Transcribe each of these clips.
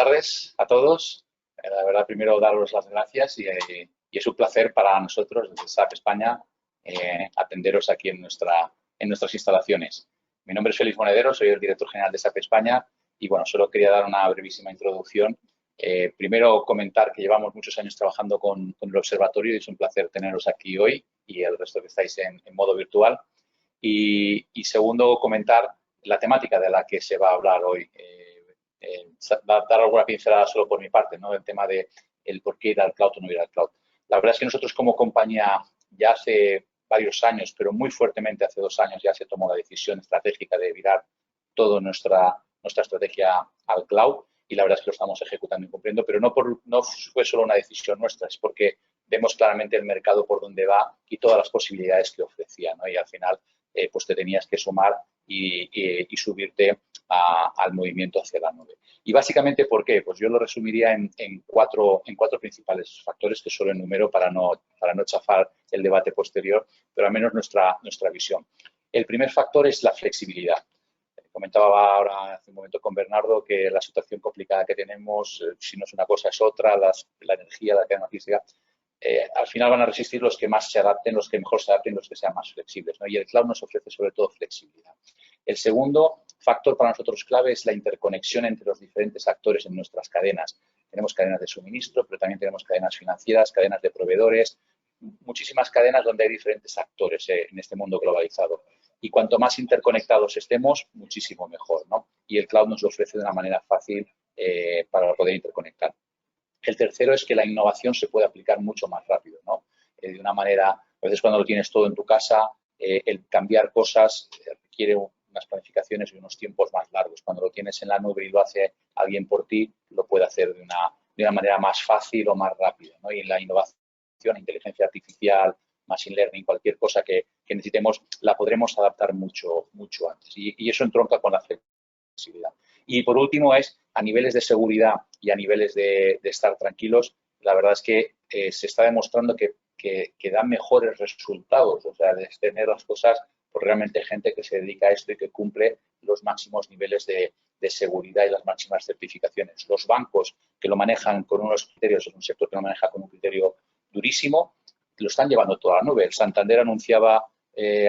tardes a todos. La verdad, primero daros las gracias y es un placer para nosotros desde SAP España atenderos aquí en nuestras instalaciones. Mi nombre es Félix Monedero, soy el director general de SAP España y bueno, solo quería dar una brevísima introducción. Primero comentar que llevamos muchos años trabajando con el observatorio y es un placer teneros aquí hoy y el resto que estáis en modo virtual. Y segundo, comentar la temática de la que se va a hablar hoy. Dar alguna pincelada solo por mi parte, ¿no? El tema de el por qué ir al cloud o no ir al cloud. La verdad es que nosotros como compañía ya hace varios años, pero muy fuertemente hace 2 años ya se tomó la decisión estratégica de virar toda nuestra estrategia al cloud y la verdad es que lo estamos ejecutando y cumpliendo, pero no fue solo una decisión nuestra, es porque vemos claramente el mercado por donde va y todas las posibilidades que ofrecía, ¿no? Y al final pues te tenías que sumar y subirte al movimiento hacia la nube. Y básicamente, ¿por qué? Pues yo lo resumiría en cuatro principales factores que solo enumero para no chafar el debate posterior, pero al menos nuestra visión. El primer factor es la flexibilidad. Comentaba ahora hace un momento con Bernardo que la situación complicada que tenemos, si no es una cosa es otra, la energía, la cadena logística, al final van a resistir los que más se adapten, los que mejor se adapten, los que sean más flexibles, ¿no? Y el cloud nos ofrece sobre todo flexibilidad. El segundo factor para nosotros clave es la interconexión entre los diferentes actores en nuestras cadenas. Tenemos cadenas de suministro, pero también tenemos cadenas financieras, cadenas de proveedores, muchísimas cadenas donde hay diferentes actores en este mundo globalizado. Y cuanto más interconectados estemos, muchísimo mejor, ¿no? Y el cloud nos lo ofrece de una manera fácil para poder interconectar. El tercero es que la innovación se puede aplicar mucho más rápido, ¿no? De una manera, a veces cuando lo tienes todo en tu casa, el cambiar cosas requiere unas planificaciones y unos tiempos más largos. Cuando lo tienes en la nube y lo hace alguien por ti, lo puede hacer de una manera más fácil o más rápida, ¿no? Y la innovación, la inteligencia artificial, machine learning, cualquier cosa que necesitemos, la podremos adaptar mucho antes. Y eso entronca con la flexibilidad. Y por último es a niveles de seguridad y a niveles de estar tranquilos, la verdad es que se está demostrando que dan mejores resultados, o sea, de tener las cosas por realmente gente que se dedica a esto y que cumple los máximos niveles de seguridad y las máximas certificaciones. Los bancos que lo manejan con unos criterios, es un sector que lo maneja con un criterio durísimo, lo están llevando todo a la nube. El Santander anunciaba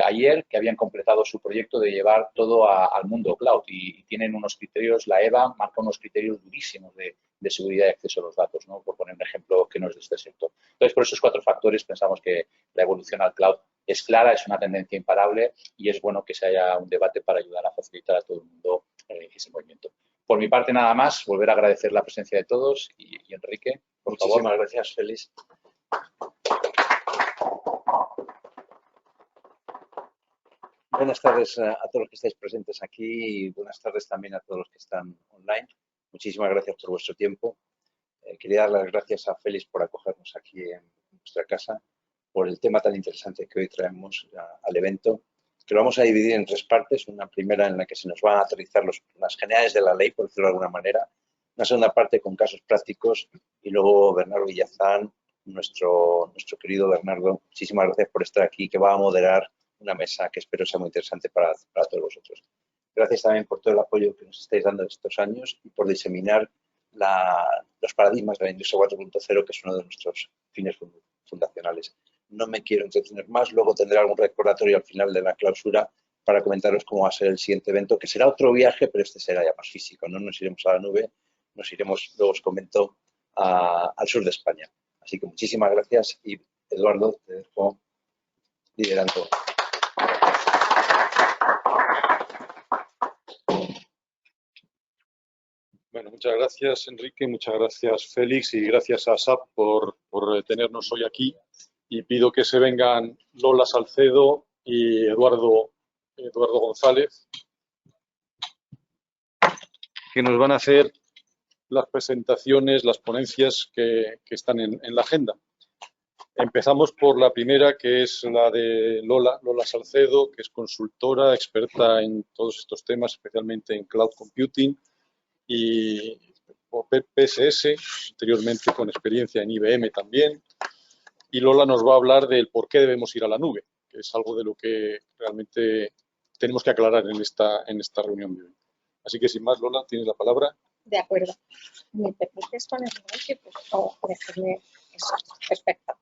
ayer que habían completado su proyecto de llevar todo al mundo cloud y tienen unos criterios, la EVA marca unos criterios durísimos de seguridad y acceso a los datos, ¿no? Por poner un ejemplo que no es de este sector. Entonces, por esos 4 factores pensamos que la evolución al cloud es clara, es una tendencia imparable y es bueno que se haya un debate para ayudar a facilitar a todo el mundo ese movimiento. Por mi parte, nada más, volver a agradecer la presencia de todos y Enrique, por favor. Muchísimas gracias, Félix. Buenas tardes a todos los que estáis presentes aquí y buenas tardes también a todos los que están online. Muchísimas gracias por vuestro tiempo. Quería dar las gracias a Félix por acogernos aquí en nuestra casa, por el tema tan interesante que hoy traemos al evento, que lo vamos a dividir en 3 partes. Una primera en la que se nos van a aterrizar las generalidades de la ley, por decirlo de alguna manera. Una segunda parte con casos prácticos y luego Bernardo Villazán, nuestro querido Bernardo, muchísimas gracias por estar aquí, que va a moderar una mesa que espero sea muy interesante para todos vosotros. Gracias también por todo el apoyo que nos estáis dando estos años y por diseminar los paradigmas de la industria 4.0, que es uno de nuestros fines fundacionales. No me quiero entretener más, luego tendré algún recordatorio al final de la clausura para comentaros cómo va a ser el siguiente evento, que será otro viaje, pero este será ya más físico, no nos iremos a la nube, nos iremos, luego os comento, al sur de España. Así que muchísimas gracias y Eduardo, te dejo liderando. Bueno, muchas gracias, Enrique, muchas gracias, Félix, y gracias a SAP por tenernos hoy aquí. Y pido que se vengan Lola Salcedo y Eduardo González, que nos van a hacer las presentaciones, las ponencias que están en la agenda. Empezamos por la primera, que es la de Lola Salcedo, que es consultora, experta en todos estos temas, especialmente en Cloud Computing y por PSS, anteriormente con experiencia en IBM también. Y Lola nos va a hablar del por qué debemos ir a la nube, que es algo de lo que realmente tenemos que aclarar en esta reunión de hoy. Así que sin más, Lola, tienes la palabra. De acuerdo. ¿Me permites ponerlo aquí? Pues, o dejarme eso. Perfecto.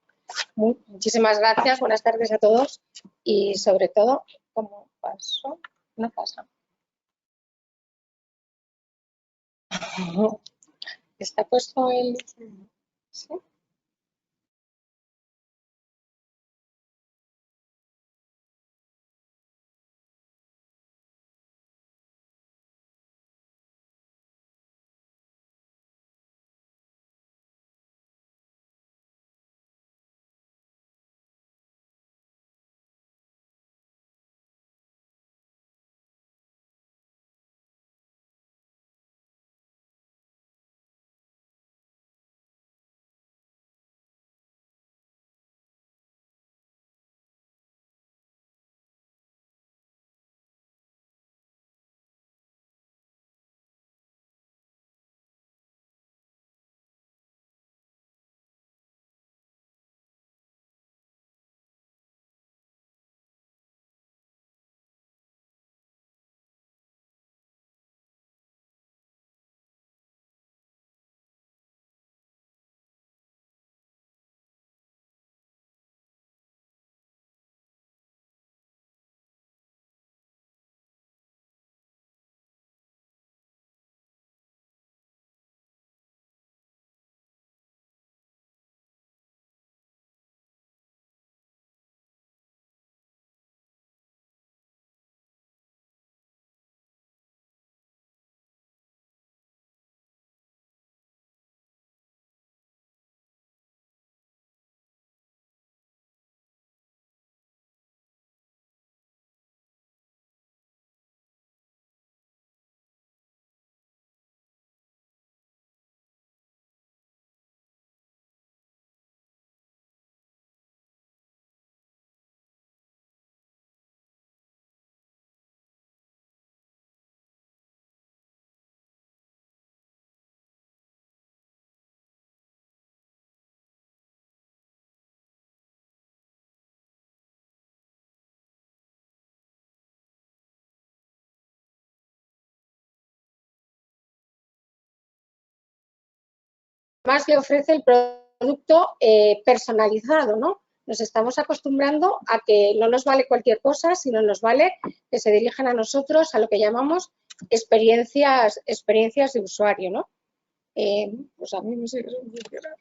Muchísimas gracias. Buenas tardes a todos. Y sobre todo, ¿cómo pasó? No pasa. ¿Está puesto el...? ¿Sí? Más le ofrece el producto personalizado, ¿no? Nos estamos acostumbrando a que no nos vale cualquier cosa, sino nos vale que se dirijan a nosotros a lo que llamamos experiencias de usuario, ¿no? Pues a mí me sigue sin funcionar.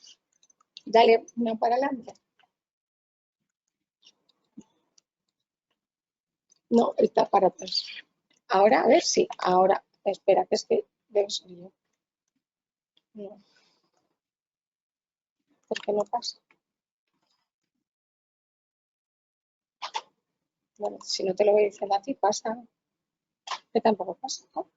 Dale una para adelante. No, está para atrás. Ahora, a ver si, ahora, espera, que es que debe ser yo. No. ¿Por qué no pasa? Bueno, si no te lo voy diciendo a ti, pasa. Que tampoco pasa, ¿no?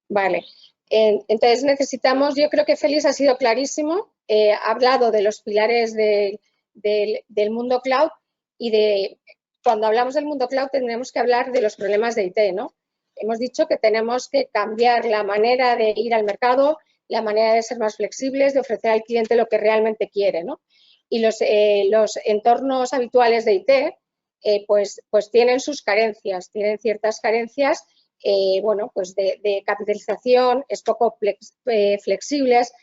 Vale. Entonces necesitamos, yo creo que Félix ha sido clarísimo, ha hablado de los pilares del mundo cloud y cuando hablamos del mundo cloud tendremos que hablar de los problemas de IT, ¿no? Hemos dicho que tenemos que cambiar la manera de ir al mercado, la manera de ser más flexibles, de ofrecer al cliente lo que realmente quiere, ¿no? Y los entornos habituales de IT, pues tienen sus carencias, tienen ciertas carencias, bueno, pues de capitalización, es poco flexibles,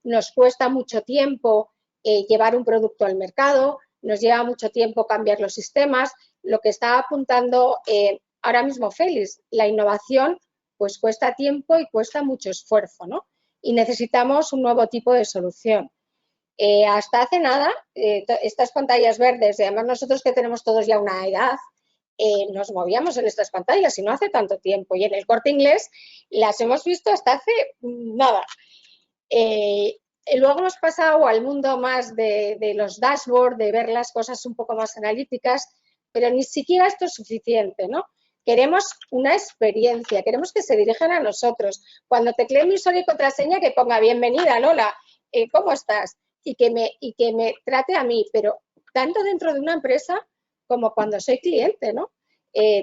nos cuesta mucho tiempo llevar un producto al mercado, nos lleva mucho tiempo cambiar los sistemas, lo que está apuntando ahora mismo Félix, la innovación pues cuesta tiempo y cuesta mucho esfuerzo, ¿no? Y necesitamos un nuevo tipo de solución. Hasta hace nada, estas pantallas verdes, además nosotros que tenemos todos ya una edad, nos movíamos en estas pantallas y no hace tanto tiempo. Y en el Corte Inglés las hemos visto hasta hace nada. Luego hemos pasado al mundo más de los dashboards, de ver las cosas un poco más analíticas, pero ni siquiera esto es suficiente, ¿no? Queremos una experiencia, queremos que se dirijan a nosotros. Cuando teclee mi usuario y contraseña, que ponga bienvenida, Lola, ¿cómo estás? Y que me trate a mí, pero tanto dentro de una empresa como cuando soy cliente, ¿no?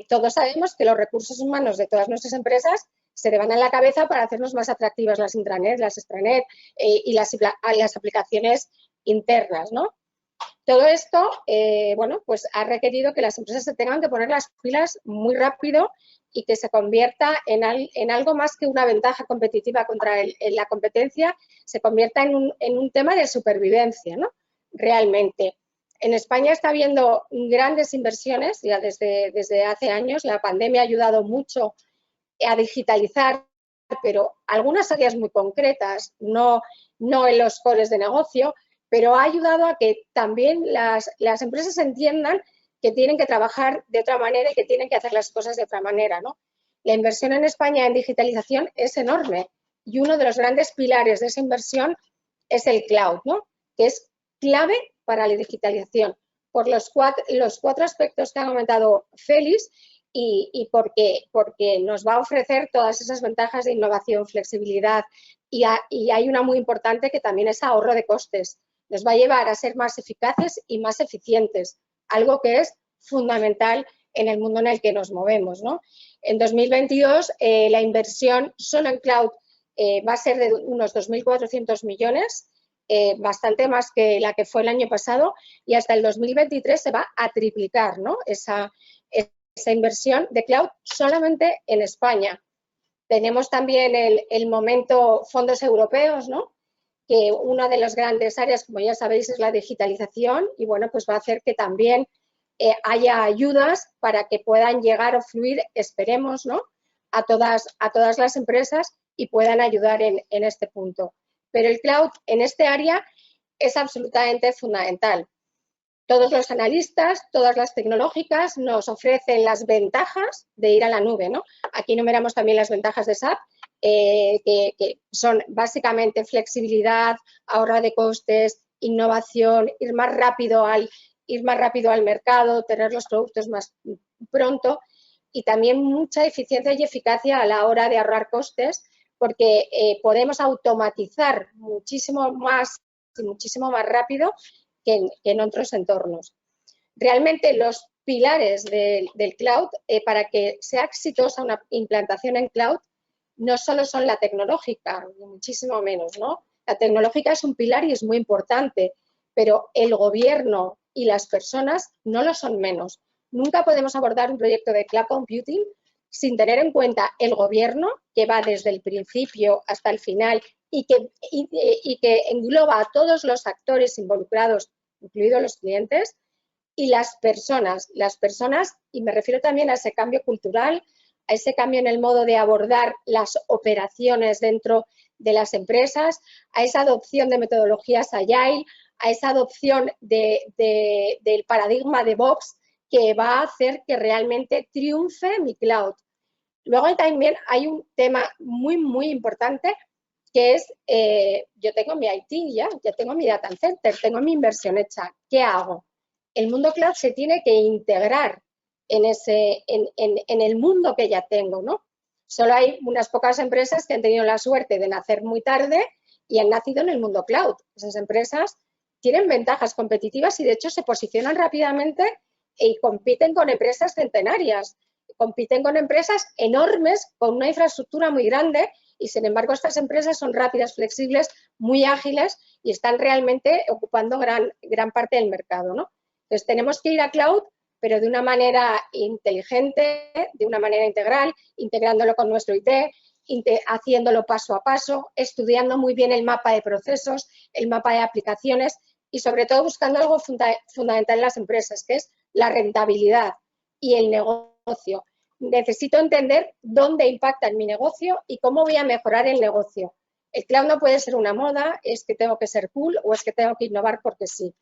Todos sabemos que los recursos humanos de todas nuestras empresas se le van a la cabeza para hacernos más atractivas las intranet, las extranet y las aplicaciones internas, ¿no? Todo esto, bueno, pues ha requerido que las empresas se tengan que poner las pilas muy rápido y que se convierta en algo más que una ventaja competitiva contra la competencia, se convierta en un tema de supervivencia, ¿no? Realmente. En España está habiendo grandes inversiones, ya desde hace años. La pandemia ha ayudado mucho a digitalizar, pero algunas áreas muy concretas, no en los cores de negocio, pero ha ayudado a que también las empresas entiendan que tienen que trabajar de otra manera y que tienen que hacer las cosas de otra manera, ¿no? La inversión en España en digitalización es enorme y uno de los grandes pilares de esa inversión es el cloud, ¿no? Que es clave para la digitalización por los cuatro aspectos que ha comentado Félix y porque nos va a ofrecer todas esas ventajas de innovación, flexibilidad y hay una muy importante que también es ahorro de costes. Nos va a llevar a ser más eficaces y más eficientes, algo que es fundamental en el mundo en el que nos movemos, ¿no? En 2022 la inversión solo en cloud va a ser de unos 2.400 millones, bastante más que la que fue el año pasado, y hasta el 2023 se va a triplicar, ¿no? Esa inversión de cloud solamente en España. Tenemos también el momento fondos europeos, ¿no? Que una de las grandes áreas, como ya sabéis, es la digitalización y, bueno, pues va a hacer que también haya ayudas para que puedan llegar o fluir, esperemos, ¿no? A todas las empresas y puedan ayudar en este punto. Pero el cloud en este área es absolutamente fundamental. Todos los analistas, todas las tecnológicas nos ofrecen las ventajas de ir a la nube, ¿no? Aquí enumeramos también las ventajas de SAP, que son básicamente flexibilidad, ahorro de costes, innovación, ir más rápido al mercado, tener los productos más pronto y también mucha eficiencia y eficacia a la hora de ahorrar costes porque podemos automatizar muchísimo más y muchísimo más rápido que en otros entornos. Realmente los pilares del cloud, para que sea exitosa una implantación en cloud, no solo son la tecnológica, ni muchísimo menos, ¿no? La tecnológica es un pilar y es muy importante, pero el gobierno y las personas no lo son menos. Nunca podemos abordar un proyecto de cloud computing sin tener en cuenta el gobierno, que va desde el principio hasta el final y que engloba a todos los actores involucrados, incluidos los clientes, y las personas, y me refiero también a ese cambio cultural, a ese cambio en el modo de abordar las operaciones dentro de las empresas, a esa adopción de metodologías Agile, a esa adopción del paradigma de Box que va a hacer que realmente triunfe mi cloud. Luego también hay un tema muy, muy importante que es, yo tengo mi IT ya tengo mi data center, tengo mi inversión hecha, ¿qué hago? El mundo cloud se tiene que integrar en el mundo que ya tengo, ¿no? Solo hay unas pocas empresas que han tenido la suerte de nacer muy tarde y han nacido en el mundo cloud. Esas empresas tienen ventajas competitivas y de hecho se posicionan rápidamente y compiten con empresas centenarias, compiten con empresas enormes con una infraestructura muy grande y sin embargo estas empresas son rápidas, flexibles, muy ágiles y están realmente ocupando gran parte del mercado, ¿no? Entonces tenemos que ir a cloud, pero de una manera inteligente, de una manera integral, integrándolo con nuestro IT, haciéndolo paso a paso, estudiando muy bien el mapa de procesos, el mapa de aplicaciones y sobre todo buscando algo fundamental en las empresas, que es la rentabilidad y el negocio. Necesito entender dónde impacta en mi negocio y cómo voy a mejorar el negocio. El cloud no puede ser una moda, es que tengo que ser cool o es que tengo que innovar porque sí.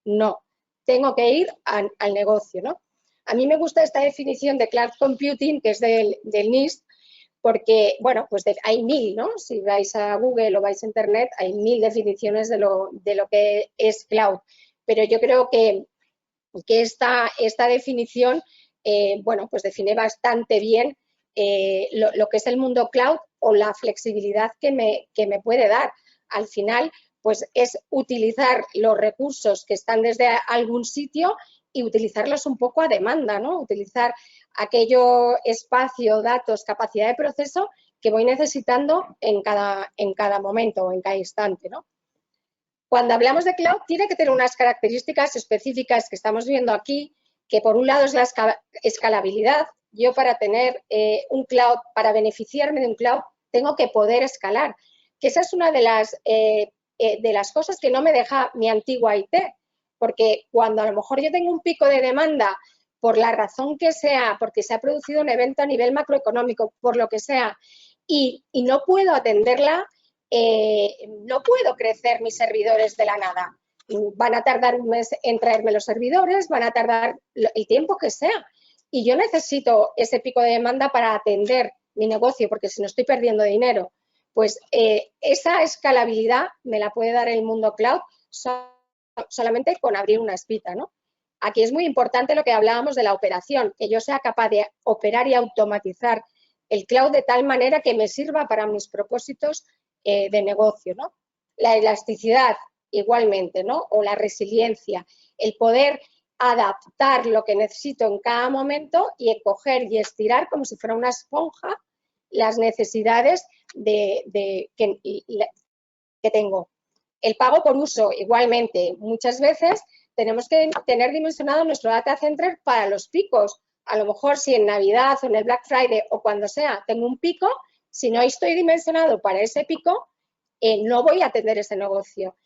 No, tengo que ir al negocio, ¿no? A mí me gusta esta definición de cloud computing, que es del NIST, porque, bueno, pues hay 1000, ¿no? Si vais a Google o vais a Internet, hay 1000 definiciones de lo que es cloud. Pero yo creo que esta definición, bueno, pues define bastante bien lo que es el mundo cloud o la flexibilidad que me puede dar. Al final, pues es utilizar los recursos que están desde algún sitio y utilizarlos un poco a demanda, ¿no? Utilizar aquello espacio, datos, capacidad de proceso que voy necesitando en cada momento o en cada instante, ¿no? Cuando hablamos de cloud, tiene que tener unas características específicas que estamos viendo aquí, que por un lado es la escalabilidad. Yo para tener un cloud, para beneficiarme de un cloud, tengo que poder escalar, que esa es una de las cosas que no me deja mi antigua IT, porque cuando a lo mejor yo tengo un pico de demanda, por la razón que sea, porque se ha producido un evento a nivel macroeconómico, por lo que sea, y no puedo atenderla, no puedo crecer mis servidores de la nada. Van a tardar un mes en traerme los servidores, van a tardar el tiempo que sea. Y yo necesito ese pico de demanda para atender mi negocio, porque si no estoy perdiendo dinero. Pues esa escalabilidad me la puede dar el mundo cloud solamente con abrir una espita, ¿no? Aquí es muy importante lo que hablábamos de la operación, que yo sea capaz de operar y automatizar el cloud de tal manera que me sirva para mis propósitos de negocio, ¿no? La elasticidad, igualmente, ¿no? O la resiliencia, el poder adaptar lo que necesito en cada momento y coger y estirar como si fuera una esponja las necesidades que tengo. El pago por uso, igualmente, muchas veces tenemos que tener dimensionado nuestro data center para los picos. A lo mejor si en Navidad o en el Black Friday o cuando sea tengo un pico, si no estoy dimensionado para ese pico, no voy a atender ese negocio.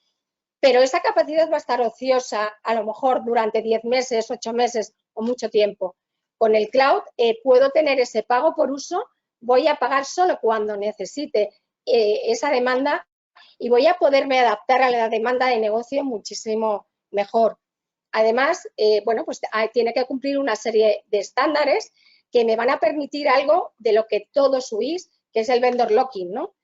Pero esa capacidad va a estar ociosa a lo mejor durante 10 meses, 8 meses o mucho tiempo. Con el cloud puedo tener ese pago por uso, voy a pagar solo cuando necesite esa demanda y voy a poderme adaptar a la demanda de negocio muchísimo mejor. Además, bueno, pues tiene que cumplir una serie de estándares que me van a permitir algo de lo que todos huís, que es el vendor locking, ¿no?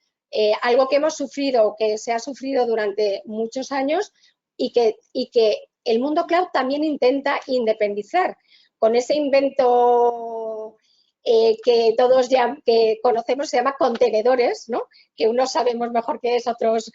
Algo que hemos sufrido, que se ha sufrido durante muchos años y que el mundo cloud también intenta independizar con ese invento que todos ya que conocemos, se llama contenedores, ¿no? Que unos sabemos mejor qué es, otros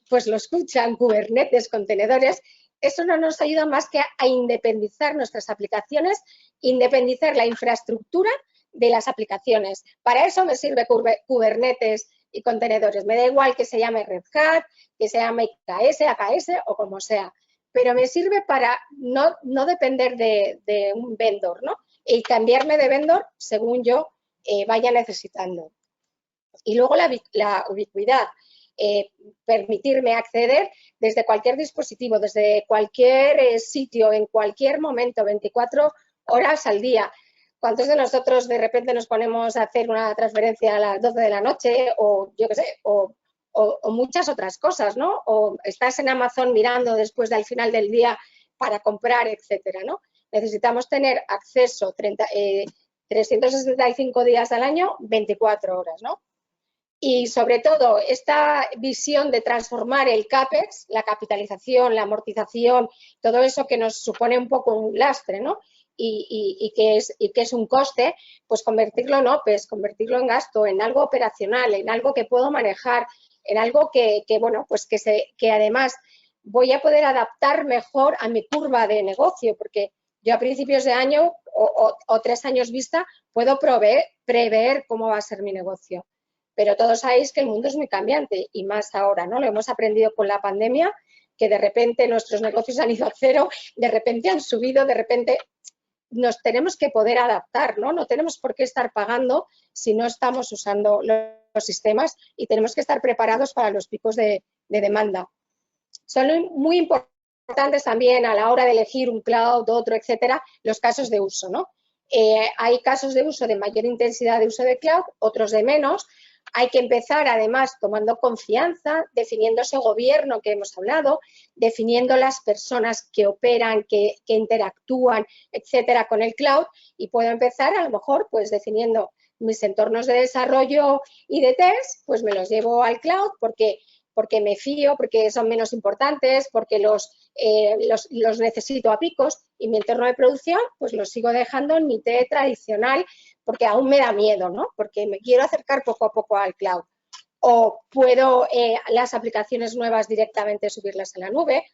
pues lo escuchan, Kubernetes, contenedores. Eso no nos ayuda más que a independizar nuestras aplicaciones, independizar la infraestructura de las aplicaciones. Para eso me sirve Kubernetes y contenedores. Me da igual que se llame Red Hat, que se llame IKS, AKS o como sea. Pero me sirve para no depender de un vendor, ¿no? Y cambiarme de vendor según yo vaya necesitando. Y luego la ubicuidad. Permitirme acceder desde cualquier dispositivo, desde cualquier sitio, en cualquier momento, 24 horas al día. ¿Cuántos de nosotros de repente nos ponemos a hacer una transferencia a las 12 de la noche o yo qué sé, o muchas otras cosas, ¿no? O estás en Amazon mirando después del final del día para comprar, etcétera, ¿no? Necesitamos tener acceso 365 días al año, 24 horas, ¿no? Y sobre todo esta visión de transformar el CAPEX, la capitalización, la amortización, todo eso que nos supone un poco un lastre, ¿no? Y que es un coste, pues convertirlo en OPEX, convertirlo en gasto, en algo operacional, en algo que puedo manejar, en algo que bueno, pues que además voy a poder adaptar mejor a mi curva de negocio, porque yo a principios de año o 3 años vista puedo prever cómo va a ser mi negocio. Pero todos sabéis que el mundo es muy cambiante y más ahora, ¿no? Lo hemos aprendido con la pandemia, que de repente nuestros negocios han ido a cero, de repente han subido, de repente nos tenemos que poder adaptar, ¿no? No tenemos por qué estar pagando si no estamos usando los sistemas y tenemos que estar preparados para los picos de demanda. Son muy importantes también a la hora de elegir un cloud, otro, etcétera, los casos de uso, ¿no? Hay casos de uso de mayor intensidad de uso de cloud, otros de menos. Hay que empezar, además, tomando confianza, definiendo ese gobierno que hemos hablado, definiendo las personas que operan, que interactúan, etcétera, con el cloud. Y puedo empezar, a lo mejor, pues definiendo mis entornos de desarrollo y de test, pues me los llevo al cloud porque me fío, porque son menos importantes, porque los necesito a picos, y mi entorno de producción pues los sigo dejando en mi TE tradicional porque aún me da miedo, ¿no? Porque me quiero acercar poco a poco al cloud. O puedo las aplicaciones nuevas directamente subirlas a la nube,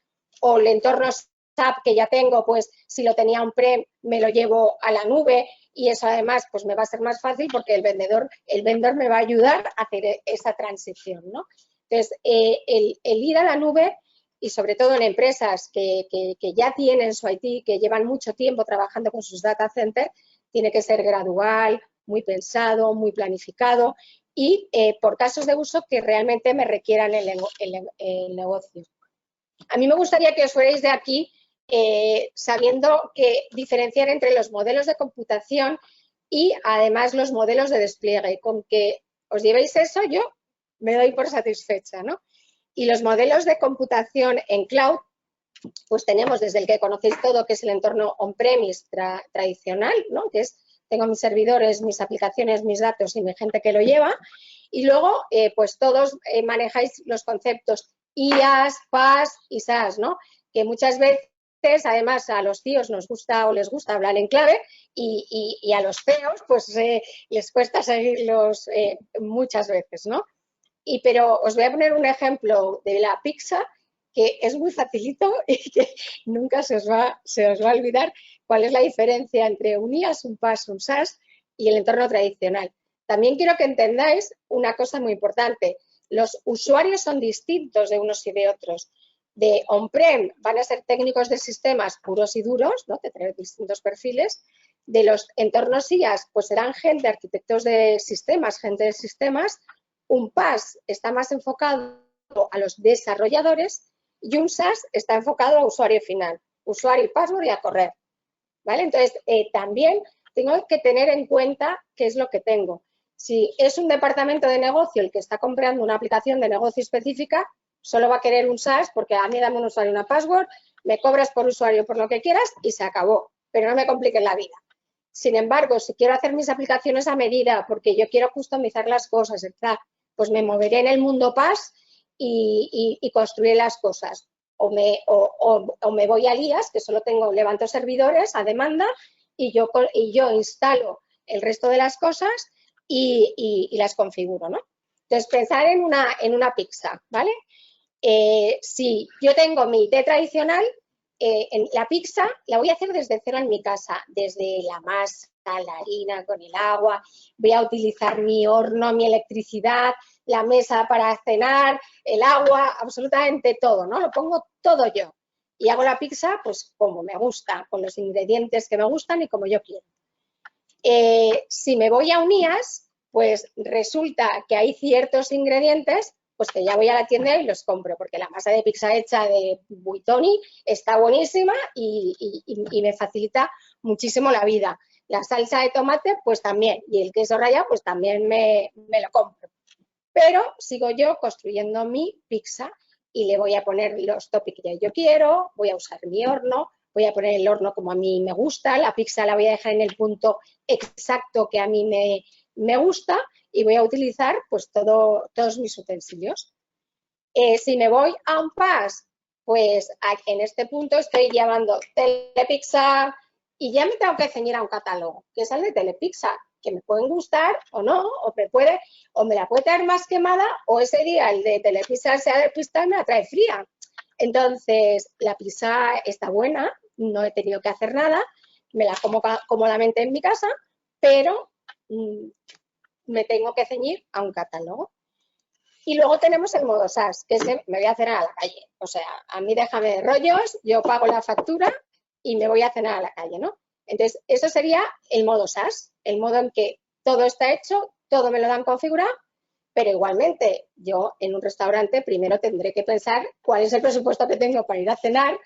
o el entorno SAP que ya tengo, pues si lo tenía on-prem me lo llevo a la nube, y eso además pues me va a ser más fácil porque el vendedor me va a ayudar a hacer esa transición, ¿no? Entonces, el ir a la nube y sobre todo en empresas que ya tienen su IT, que llevan mucho tiempo trabajando con sus data centers, tiene que ser gradual, muy pensado, muy planificado y por casos de uso que realmente me requieran el negocio. A mí me gustaría que os fuerais de aquí sabiendo que diferenciar entre los modelos de computación y además los modelos de despliegue. Con que os llevéis eso, yo me doy por satisfecha, ¿no? Y los modelos de computación en cloud, pues tenemos desde el que conocéis todo, que es el entorno on-premise tradicional, ¿no? Que es, tengo mis servidores, mis aplicaciones, mis datos y mi gente que lo lleva. Y luego, pues todos manejáis los conceptos IaaS, PaaS y SaaS, ¿no? Que muchas veces, además, a los CEOs nos gusta o les gusta hablar en clave y a los CEOs, pues les cuesta seguirlos muchas veces, ¿no? Pero os voy a poner un ejemplo de la pizza que es muy facilito y que nunca se os va a olvidar cuál es la diferencia entre un IaaS, un PaaS, un SaaS y el entorno tradicional. También quiero que entendáis una cosa muy importante. Los usuarios son distintos de unos y de otros. De on-prem van a ser técnicos de sistemas puros y duros, ¿no? De tener distintos perfiles. De los entornos IaaS, pues serán gente, arquitectos de sistemas, gente de sistemas. Un PaaS está más enfocado a los desarrolladores y un SaaS está enfocado a usuario final, usuario y password y a correr, ¿vale? Entonces, también tengo que tener en cuenta qué es lo que tengo. Si es un departamento de negocio el que está comprando una aplicación de negocio específica, solo va a querer un SaaS porque a mí dame un usuario y una password, me cobras por usuario por lo que quieras y se acabó, pero no me compliques la vida. Sin embargo, si quiero hacer mis aplicaciones a medida porque yo quiero customizar las cosas, etc., pues me moveré en el mundo PaaS y construiré las cosas. O me voy a IaaS, que solo levanto servidores a demanda y yo instalo el resto de las cosas y las configuro, ¿no? Entonces, pensar en una pizza, ¿vale? Si yo tengo mi IT tradicional, en la pizza la voy a hacer desde cero en mi casa, desde la masa, la harina, con el agua, voy a utilizar mi horno, mi electricidad, la mesa para cenar, el agua, absolutamente todo, ¿no? Lo pongo todo yo y hago la pizza pues como me gusta, con los ingredientes que me gustan y como yo quiero. Si me voy a un IaaS, pues resulta que hay ciertos ingredientes pues que ya voy a la tienda y los compro, porque la masa de pizza hecha de Buitoni está buenísima y me facilita muchísimo la vida. La salsa de tomate, pues también, y el queso rallado, pues también me lo compro. Pero sigo yo construyendo mi pizza y le voy a poner los toppings que yo quiero, voy a usar mi horno, voy a poner el horno como a mí me gusta, la pizza la voy a dejar en el punto exacto que a mí me gusta y voy a utilizar pues todos mis utensilios. Si me voy a un PaaS, pues en este punto estoy llamando Telepizza y ya me tengo que ceñir a un catálogo, que es el de Telepizza, que me pueden gustar o no, o me la puede traer más quemada, o ese día el de Telepizza sea de pista y me la trae fría. Entonces, la pizza está buena, no he tenido que hacer nada, me la como cómodamente en mi casa, pero me tengo que ceñir a un catálogo. Y luego tenemos el modo SaaS, que es que me voy a cenar a la calle. O sea, a mí déjame de rollos, yo pago la factura y me voy a cenar a la calle, ¿no? Entonces, eso sería el modo SaaS, el modo en que todo está hecho, todo me lo dan configurado, pero igualmente yo en un restaurante primero tendré que pensar cuál es el presupuesto que tengo para ir a cenar,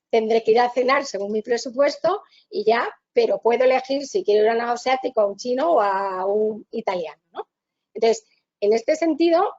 tendré que ir a cenar según mi presupuesto y ya, pero puedo elegir si quiero ir a un asiático, a un chino o a un italiano, ¿no? Entonces, en este sentido,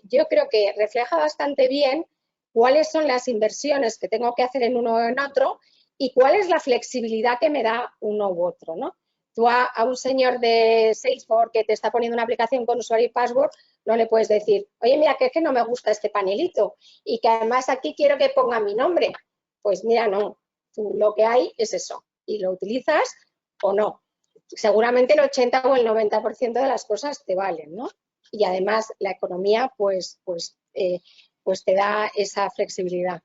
yo creo que refleja bastante bien cuáles son las inversiones que tengo que hacer en uno o en otro y cuál es la flexibilidad que me da uno u otro, ¿no? Tú a un señor de Salesforce que te está poniendo una aplicación con usuario y password, no le puedes decir, oye, mira, que es que no me gusta este panelito y que además aquí quiero que ponga mi nombre. Pues mira, no, tú lo que hay es eso y lo utilizas o no. Seguramente el 80 o el 90% de las cosas te valen, ¿no? Y además la economía pues te da esa flexibilidad.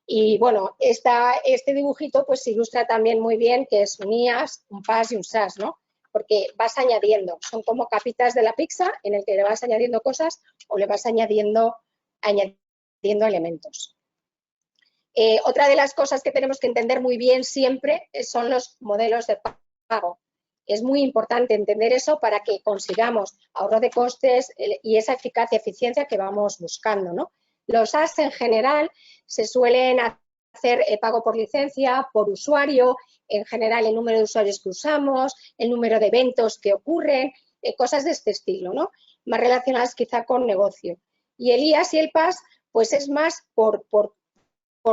Y bueno, este dibujito pues ilustra también muy bien que es un IaaS, un PaaS y un SaaS, ¿no? Porque vas añadiendo, son como capitas de la pizza en el que le vas añadiendo cosas o le vas añadiendo elementos. Otra de las cosas que tenemos que entender muy bien siempre son los modelos de pago. Es muy importante entender eso para que consigamos ahorro de costes y esa eficacia y eficiencia que vamos buscando, ¿no? Los SaaS en general se suelen hacer pago por licencia, por usuario, en general el número de usuarios que usamos, el número de eventos que ocurren, cosas de este estilo, ¿no? Más relacionadas quizá con negocio. Y el IaaS y el PaaS, pues es más por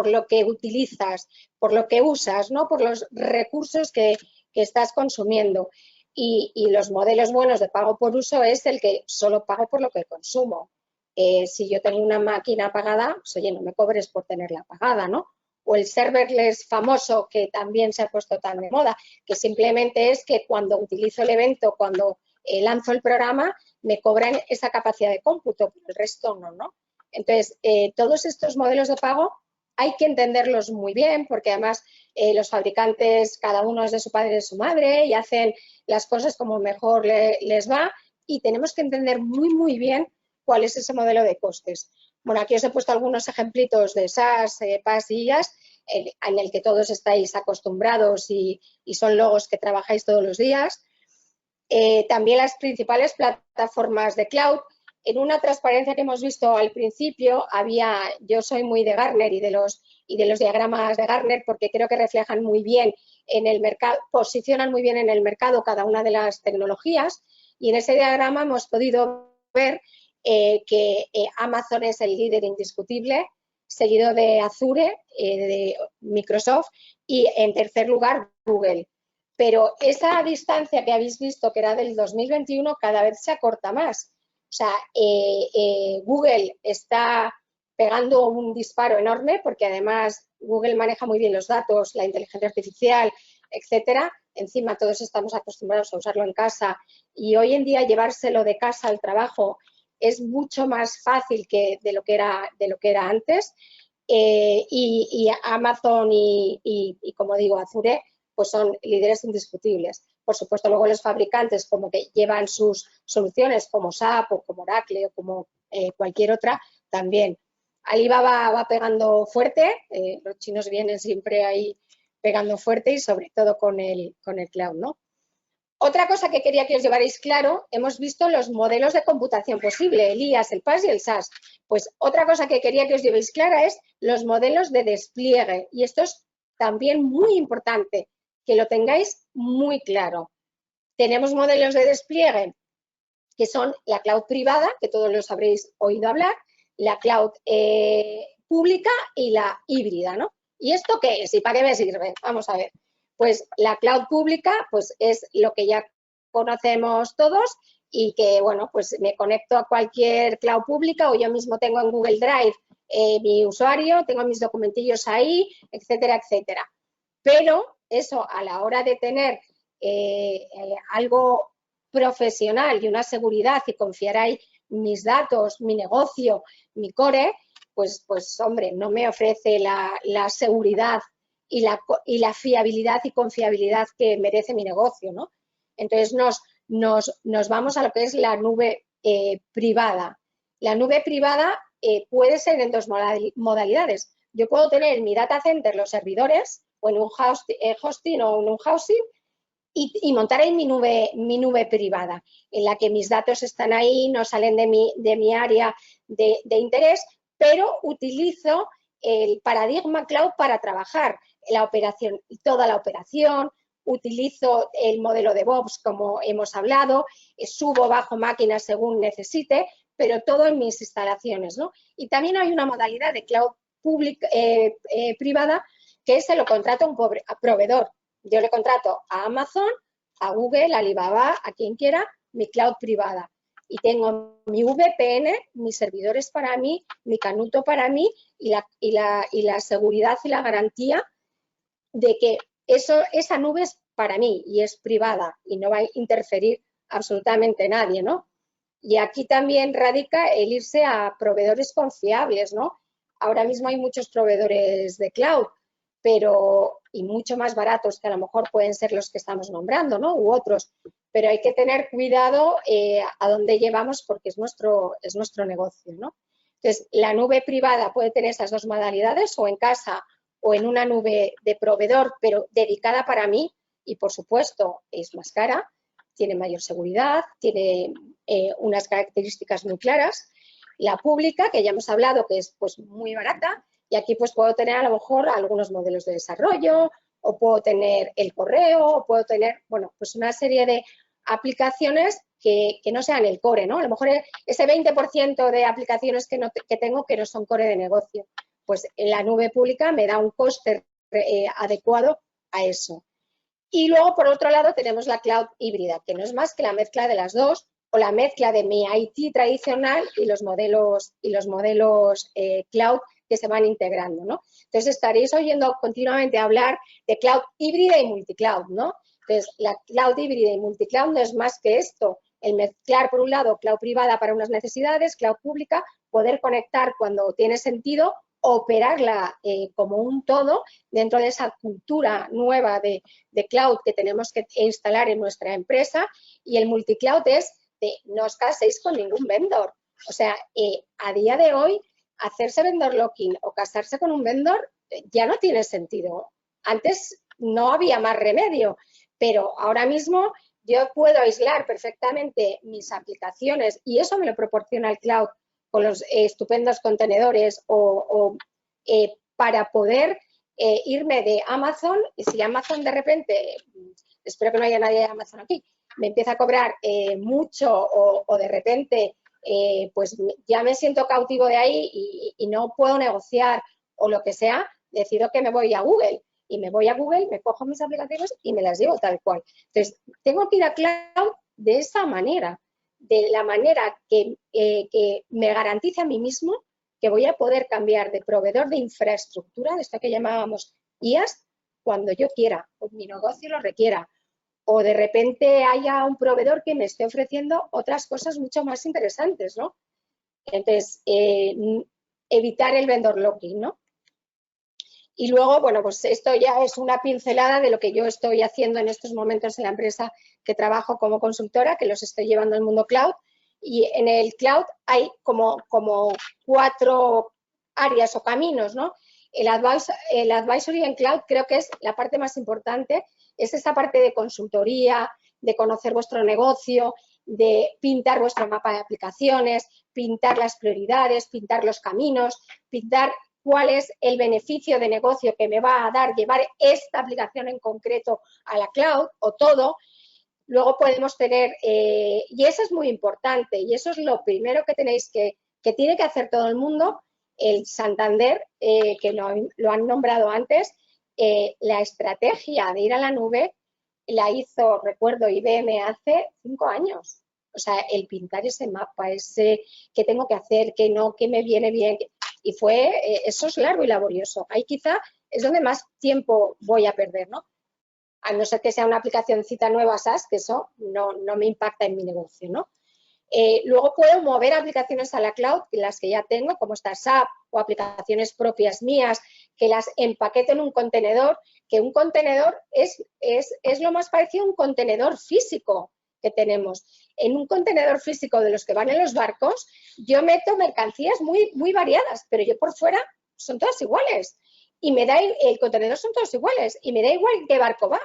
lo que utilizas, por lo que usas, ¿no? Por los recursos que estás consumiendo. Y los modelos buenos de pago por uso es el que solo pago por lo que consumo. Si yo tengo una máquina apagada, pues oye, no me cobres por tenerla apagada, ¿no? O el serverless famoso que también se ha puesto tan de moda, que simplemente es que cuando utilizo el evento, cuando lanzo el programa, me cobran esa capacidad de cómputo, pero el resto no, ¿no? Entonces, todos estos modelos de pago hay que entenderlos muy bien porque además los fabricantes, cada uno es de su padre y de su madre y hacen las cosas como mejor les va y tenemos que entender muy, muy bien cuál es ese modelo de costes. Bueno, aquí os he puesto algunos ejemplitos de SaaS, PaaS y IaaS en el que todos estáis acostumbrados y son logos que trabajáis todos los días. También las principales plataformas de cloud. En una transparencia que hemos visto al principio, yo soy muy de Gartner y de los diagramas de Gartner porque creo que reflejan muy bien en el mercado, posicionan muy bien en el mercado cada una de las tecnologías y en ese diagrama hemos podido ver que Amazon es el líder indiscutible, seguido de Azure, de Microsoft y en tercer lugar Google. Pero esa distancia que habéis visto que era del 2021 cada vez se acorta más. O sea, Google está pegando un disparo enorme porque además Google maneja muy bien los datos, la inteligencia artificial, etcétera. Encima todos estamos acostumbrados a usarlo en casa y hoy en día llevárselo de casa al trabajo es mucho más fácil que de lo que era antes. Y Amazon y como digo, Azure, pues son líderes indiscutibles. Por supuesto, luego los fabricantes como que llevan sus soluciones como SAP o como Oracle o como cualquier otra, también. Alibaba va pegando fuerte, los chinos vienen siempre ahí pegando fuerte y sobre todo con el cloud, ¿no? Otra cosa que quería que os llevarais claro, hemos visto los modelos de computación posible, el IaaS, el PaaS y el SaaS. Pues otra cosa que quería que os llevéis clara es los modelos de despliegue y esto es también muy importante, que lo tengáis muy claro. Tenemos modelos de despliegue que son la cloud privada, que todos los habréis oído hablar, la cloud pública y la híbrida, ¿no? ¿Y esto qué es? ¿Y para qué me sirve? Vamos a ver. Pues la cloud pública pues es lo que ya conocemos todos y que, bueno, pues me conecto a cualquier cloud pública o yo mismo tengo en Google Drive mi usuario, tengo mis documentillos ahí, etcétera, etcétera. Pero eso a la hora de tener algo profesional y una seguridad y confiar ahí mis datos, mi negocio, mi core, pues hombre, no me ofrece la seguridad y la fiabilidad y confiabilidad que merece mi negocio, ¿no? Entonces nos vamos a lo que es la nube privada. La nube privada puede ser en dos modalidades. Yo puedo tener en mi data center los servidores o en un hosting o en un housing y montar ahí mi nube privada, en la que mis datos están ahí, no salen de mi área de interés, pero utilizo el paradigma cloud para trabajar la operación, toda la operación, utilizo el modelo de DevOps como hemos hablado, subo, bajo máquinas según necesite, pero todo en mis instalaciones, ¿no? Y también hay una modalidad de cloud privada que se lo contrato a un proveedor. Yo le contrato a Amazon, a Google, a Alibaba, a quien quiera, mi cloud privada. Y tengo mi VPN, mis servidores para mí, mi canuto para mí y la seguridad y la garantía de que esa nube es para mí y es privada y no va a interferir absolutamente nadie, ¿no? Y aquí también radica el irse a proveedores confiables, ¿no? Ahora mismo hay muchos proveedores de cloud, y mucho más baratos que a lo mejor pueden ser los que estamos nombrando, ¿no? U otros, pero hay que tener cuidado a dónde llevamos porque es nuestro negocio, ¿no? Entonces, la nube privada puede tener esas dos modalidades, o en casa o en una nube de proveedor, pero dedicada para mí, y por supuesto es más cara, tiene mayor seguridad, tiene unas características muy claras. La pública, que ya hemos hablado que es pues muy barata, y aquí pues puedo tener a lo mejor algunos modelos de desarrollo, o puedo tener el correo, o puedo tener, bueno, pues una serie de aplicaciones que no sean el core, ¿no? A lo mejor ese 20% de aplicaciones que tengo que no son core de negocio, pues en la nube pública me da un coste adecuado a eso. Y luego, por otro lado, tenemos la cloud híbrida, que no es más que la mezcla de las dos, o la mezcla de mi IT tradicional y los modelos cloud que se van integrando, ¿no? Entonces, estaréis oyendo continuamente hablar de cloud híbrida y multicloud, ¿no? Entonces, la cloud híbrida y multicloud no es más que esto, el mezclar, por un lado, cloud privada para unas necesidades, cloud pública, poder conectar cuando tiene sentido, operarla como un todo dentro de esa cultura nueva de cloud que tenemos que instalar en nuestra empresa. Y el multicloud es de no os caséis con ningún vendor. O sea, a día de hoy, hacerse vendor locking o casarse con un vendor ya no tiene sentido. Antes no había más remedio, pero ahora mismo yo puedo aislar perfectamente mis aplicaciones y eso me lo proporciona el cloud con los estupendos contenedores para poder irme de Amazon, y si Amazon de repente, espero que no haya nadie de Amazon aquí, me empieza a cobrar mucho o de repente pues ya me siento cautivo de ahí y no puedo negociar o lo que sea, decido que me voy a Google. Y me voy a Google, me cojo mis aplicaciones y me las llevo tal cual. Entonces, tengo que ir a cloud de esa manera, de la manera que me garantice a mí mismo que voy a poder cambiar de proveedor de infraestructura, de esto que llamábamos IaaS, cuando yo quiera, o mi negocio lo requiera, o de repente haya un proveedor que me esté ofreciendo otras cosas mucho más interesantes, ¿no? Entonces, evitar el vendor locking, ¿no? Y luego, bueno, pues esto ya es una pincelada de lo que yo estoy haciendo en estos momentos en la empresa que trabajo como consultora, que los estoy llevando al mundo cloud. Y en el cloud hay como 4 áreas o caminos, ¿no? El advisory en cloud creo que es la parte más importante, es esa parte de consultoría, de conocer vuestro negocio, de pintar vuestro mapa de aplicaciones, pintar las prioridades, pintar los caminos, pintar cuál es el beneficio de negocio que me va a dar llevar esta aplicación en concreto a la cloud o todo. Luego podemos tener, y eso es muy importante, y eso es lo primero que tenéis que tiene que hacer todo el mundo, el Santander, que lo han nombrado antes, la estrategia de ir a la nube la hizo, recuerdo, IBM hace 5 años. O sea, el pintar ese mapa, ese qué tengo que hacer, qué no, qué me viene bien. Y eso es largo y laborioso. Ahí quizá es donde más tiempo voy a perder, ¿no? A no ser que sea una aplicacióncita nueva SaaS, que eso no me impacta en mi negocio, ¿no? Luego puedo mover aplicaciones a la cloud, las que ya tengo, como está SAP o aplicaciones propias mías, que las empaqueto en un contenedor, que un contenedor es lo más parecido a un contenedor físico que tenemos. En un contenedor físico de los que van en los barcos, yo meto mercancías muy, muy variadas, pero yo por fuera son todas iguales. Y el contenedor son todos iguales y me da igual qué barco va.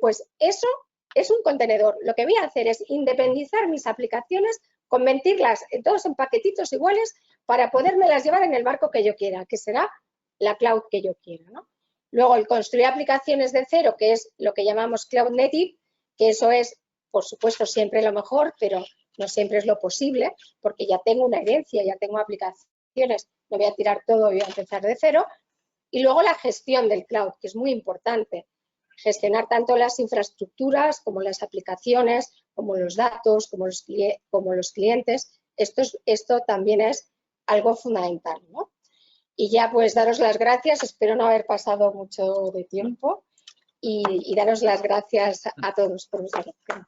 Pues eso es un contenedor. Lo que voy a hacer es independizar mis aplicaciones, convertirlas todos en paquetitos iguales para podérmelas llevar en el barco que yo quiera, que será la cloud que yo quiera, ¿no? Luego, el construir aplicaciones de cero, que es lo que llamamos cloud native, que eso es, por supuesto, siempre lo mejor, pero no siempre es lo posible, porque ya tengo una herencia, ya tengo aplicaciones, no voy a tirar todo y voy a empezar de cero. Y luego la gestión del cloud, que es muy importante. Gestionar tanto las infraestructuras como las aplicaciones, como los datos, como los clientes. Esto también es algo fundamental, ¿no? Y ya pues daros las gracias, espero no haber pasado mucho de tiempo y daros las gracias a todos por vuestra atención.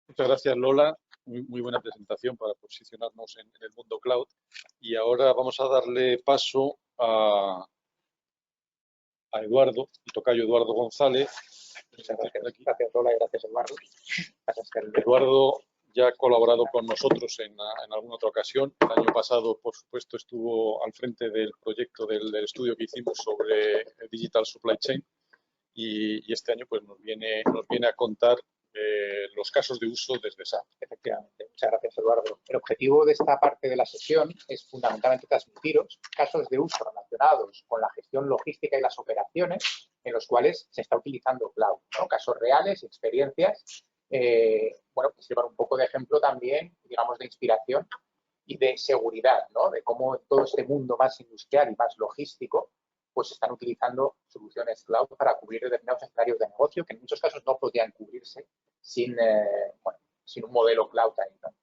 Muchas gracias, Lola. Muy buena presentación para posicionarnos en el mundo cloud. Y ahora vamos a darle paso a Eduardo, el tocayo Eduardo González. Muchas gracias, Lola, y gracias, Eduardo. Eduardo ya ha colaborado con nosotros en alguna otra ocasión. El año pasado, por supuesto, estuvo al frente del proyecto del estudio que hicimos sobre Digital Supply Chain y este año pues, nos viene a contar los casos de uso desde SAP. Efectivamente. Muchas gracias, Eduardo. El objetivo de esta parte de la sesión es fundamentalmente transmitiros casos de uso relacionados con la gestión logística y las operaciones en los cuales se está utilizando cloud, ¿no? Casos reales, experiencias, bueno, que sirvan un poco de ejemplo también, digamos, de inspiración y de seguridad, ¿no? De cómo en todo este mundo más industrial y más logístico pues se están utilizando soluciones cloud para cubrir determinados escenarios de negocio que en muchos casos no podían cubrirse sin, bueno, sin un modelo cloud ahí, ¿no?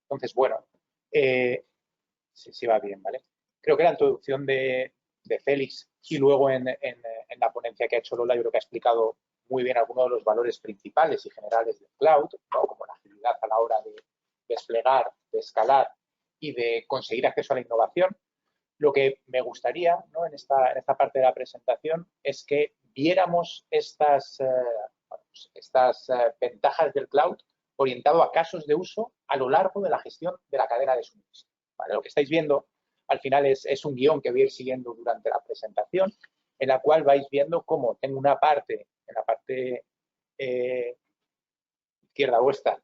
Entonces, bueno, sí va bien, ¿vale? Creo que la introducción de Félix y luego en la ponencia que ha hecho Lola, yo creo que ha explicado muy bien algunos de los valores principales y generales del cloud, ¿no? Como la agilidad a la hora de desplegar, de escalar y de conseguir acceso a la innovación. Lo que me gustaría, ¿no? en esta parte de la presentación es que viéramos estas ventajas del cloud orientado a casos de uso a lo largo de la gestión de la cadena de suministro, ¿vale? Lo que estáis viendo al final es un guión que voy a ir siguiendo durante la presentación, en la cual vais viendo cómo tengo una parte, en la parte izquierda vuestra,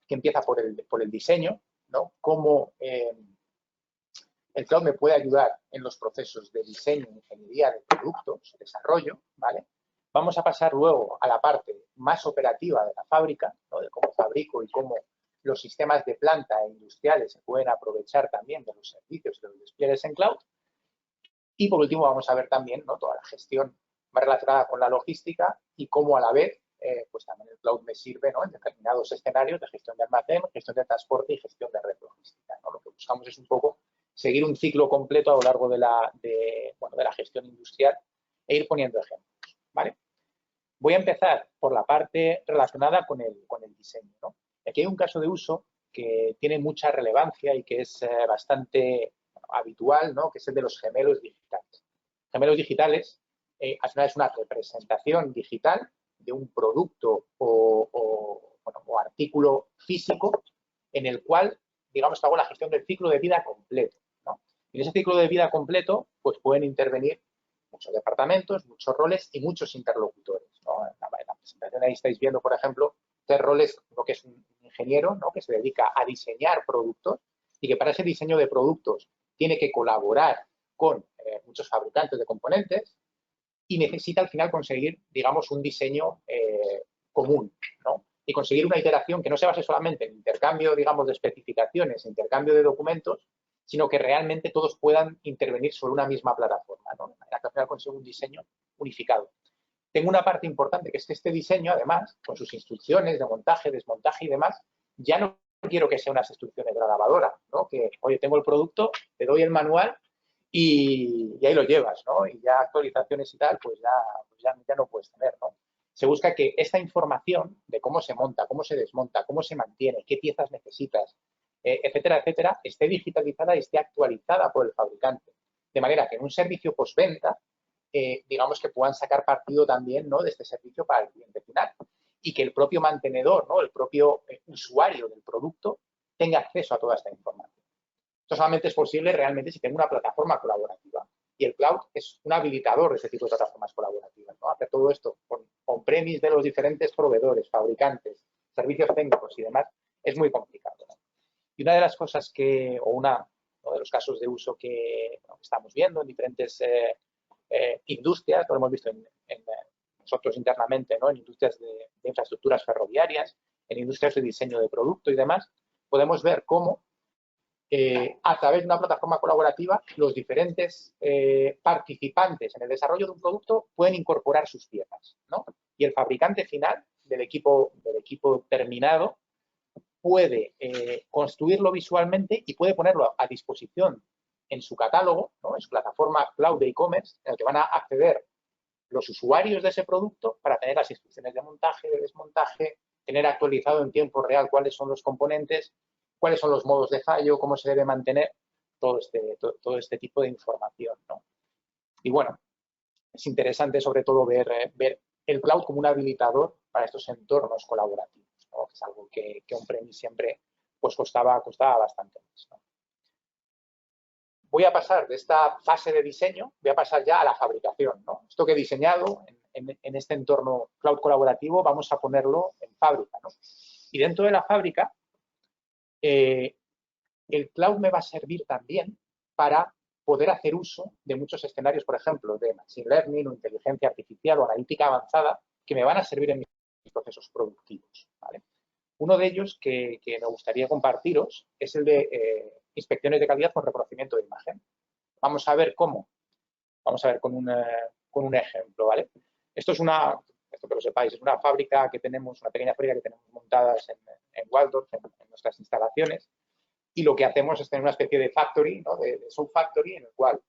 que empieza por el diseño, ¿no? Cómo el cloud me puede ayudar en los procesos de diseño, ingeniería de productos, desarrollo, ¿vale? Vamos a pasar luego a la parte más operativa de la fábrica, ¿no? De cómo fabrico y cómo los sistemas de planta industriales se pueden aprovechar también de los servicios de los despliegues en cloud. Y por último vamos a ver también, ¿no? Toda la gestión más relacionada con la logística y cómo a la vez pues también el cloud me sirve, ¿no? En determinados escenarios de gestión de almacén, gestión de transporte y gestión de red logística, ¿no? Lo que buscamos es un poco seguir un ciclo completo a lo largo de la gestión industrial e ir poniendo ejemplos, ¿vale? Voy a empezar por la parte relacionada con el diseño, ¿no? Aquí hay un caso de uso que tiene mucha relevancia y que es bastante habitual, ¿no? Que es el de los gemelos digitales. Gemelos digitales, al final es una representación digital de un producto o artículo físico en el cual, digamos, que hago la gestión del ciclo de vida completo, ¿no? Y en ese ciclo de vida completo, pues pueden intervenir muchos departamentos, muchos roles y muchos interlocutores, ¿no? En la presentación ahí estáis viendo, por ejemplo, 3 roles, lo que es un ingeniero, ¿no? Que se dedica a diseñar productos y que para ese diseño de productos tiene que colaborar con muchos fabricantes de componentes y necesita al final conseguir, digamos, un diseño común, ¿no? Y conseguir una iteración que no se base solamente en intercambio, digamos, de especificaciones, intercambio de documentos, sino que realmente todos puedan intervenir sobre una misma plataforma, ¿no? De manera que al final consigo un diseño unificado. Tengo una parte importante, que es que este diseño, además, con sus instrucciones de montaje, desmontaje y demás, ya no quiero que sean unas instrucciones de la lavadora, ¿no? Que, oye, tengo el producto, te doy el manual y ahí lo llevas, ¿no? Y ya actualizaciones y tal, pues ya no puedes tener, ¿no? Se busca que esta información de cómo se monta, cómo se desmonta, cómo se mantiene, qué piezas necesitas, etcétera, etcétera, esté digitalizada y esté actualizada por el fabricante. De manera que en un servicio postventa, digamos que puedan sacar partido también, ¿no? De este servicio para el cliente final. Y que el propio mantenedor, ¿no? El propio usuario del producto tenga acceso a toda esta información. Esto solamente es posible realmente si tengo una plataforma colaborativa. Y el cloud es un habilitador de este tipo de plataformas colaborativas, ¿no? Hacer todo esto con on-premise de los diferentes proveedores, fabricantes, servicios técnicos y demás, es muy complicado, ¿no? Y una de las cosas uno de los casos de uso que estamos viendo en diferentes industrias, lo hemos visto nosotros internamente, ¿no? En industrias de infraestructuras ferroviarias, en industrias de diseño de producto y demás, podemos ver cómo a través de una plataforma colaborativa los diferentes participantes en el desarrollo de un producto pueden incorporar sus piezas, ¿no? Y el fabricante final del equipo terminado puede construirlo visualmente y puede ponerlo a disposición en su catálogo, ¿no? En su plataforma cloud de e-commerce, en el que van a acceder los usuarios de ese producto para tener las instrucciones de montaje, de desmontaje, tener actualizado en tiempo real cuáles son los componentes, cuáles son los modos de fallo, cómo se debe mantener todo este tipo de información, ¿no? Y bueno, es interesante sobre todo ver el cloud como un habilitador para estos entornos colaborativos. ¿no? Que es algo que on-premise siempre pues costaba bastante más, ¿no? Voy a pasar de esta fase de diseño, voy a pasar ya a la fabricación, ¿no? Esto que he diseñado en este entorno cloud colaborativo vamos a ponerlo en fábrica, ¿no? Y dentro de la fábrica, el cloud me va a servir también para poder hacer uso de muchos escenarios, por ejemplo, de machine learning o inteligencia artificial o analítica avanzada que me van a servir en mis procesos productivos, ¿vale? Uno de ellos que me gustaría compartiros es el de inspecciones de calidad con reconocimiento de imagen. Vamos a ver cómo. Vamos a ver con un ejemplo, ¿vale? Esto que lo sepáis, es una fábrica que tenemos, una pequeña fábrica que tenemos montadas en Walldorf, en nuestras instalaciones, y lo que hacemos es tener una especie de factory, ¿no? de sub-factory, en el cual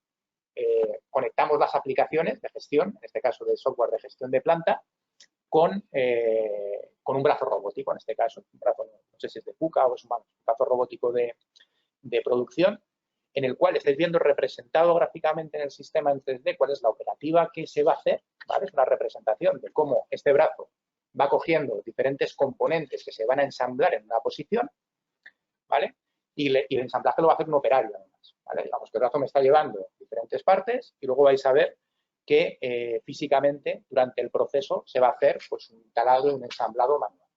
conectamos las aplicaciones de gestión, en este caso de software de gestión de planta, con un brazo robótico, en este caso, un brazo, no sé si es de KUKA o es un brazo robótico de producción, en el cual estáis viendo representado gráficamente en el sistema en 3D cuál es la operativa que se va a hacer, ¿vale? Es una representación de cómo este brazo va cogiendo diferentes componentes que se van a ensamblar en una posición, ¿vale? Y el ensamblaje lo va a hacer un operario, además, ¿vale? Digamos que el brazo me está llevando diferentes partes y luego vais a ver que físicamente durante el proceso se va a hacer pues, un taladro y un ensamblado manual.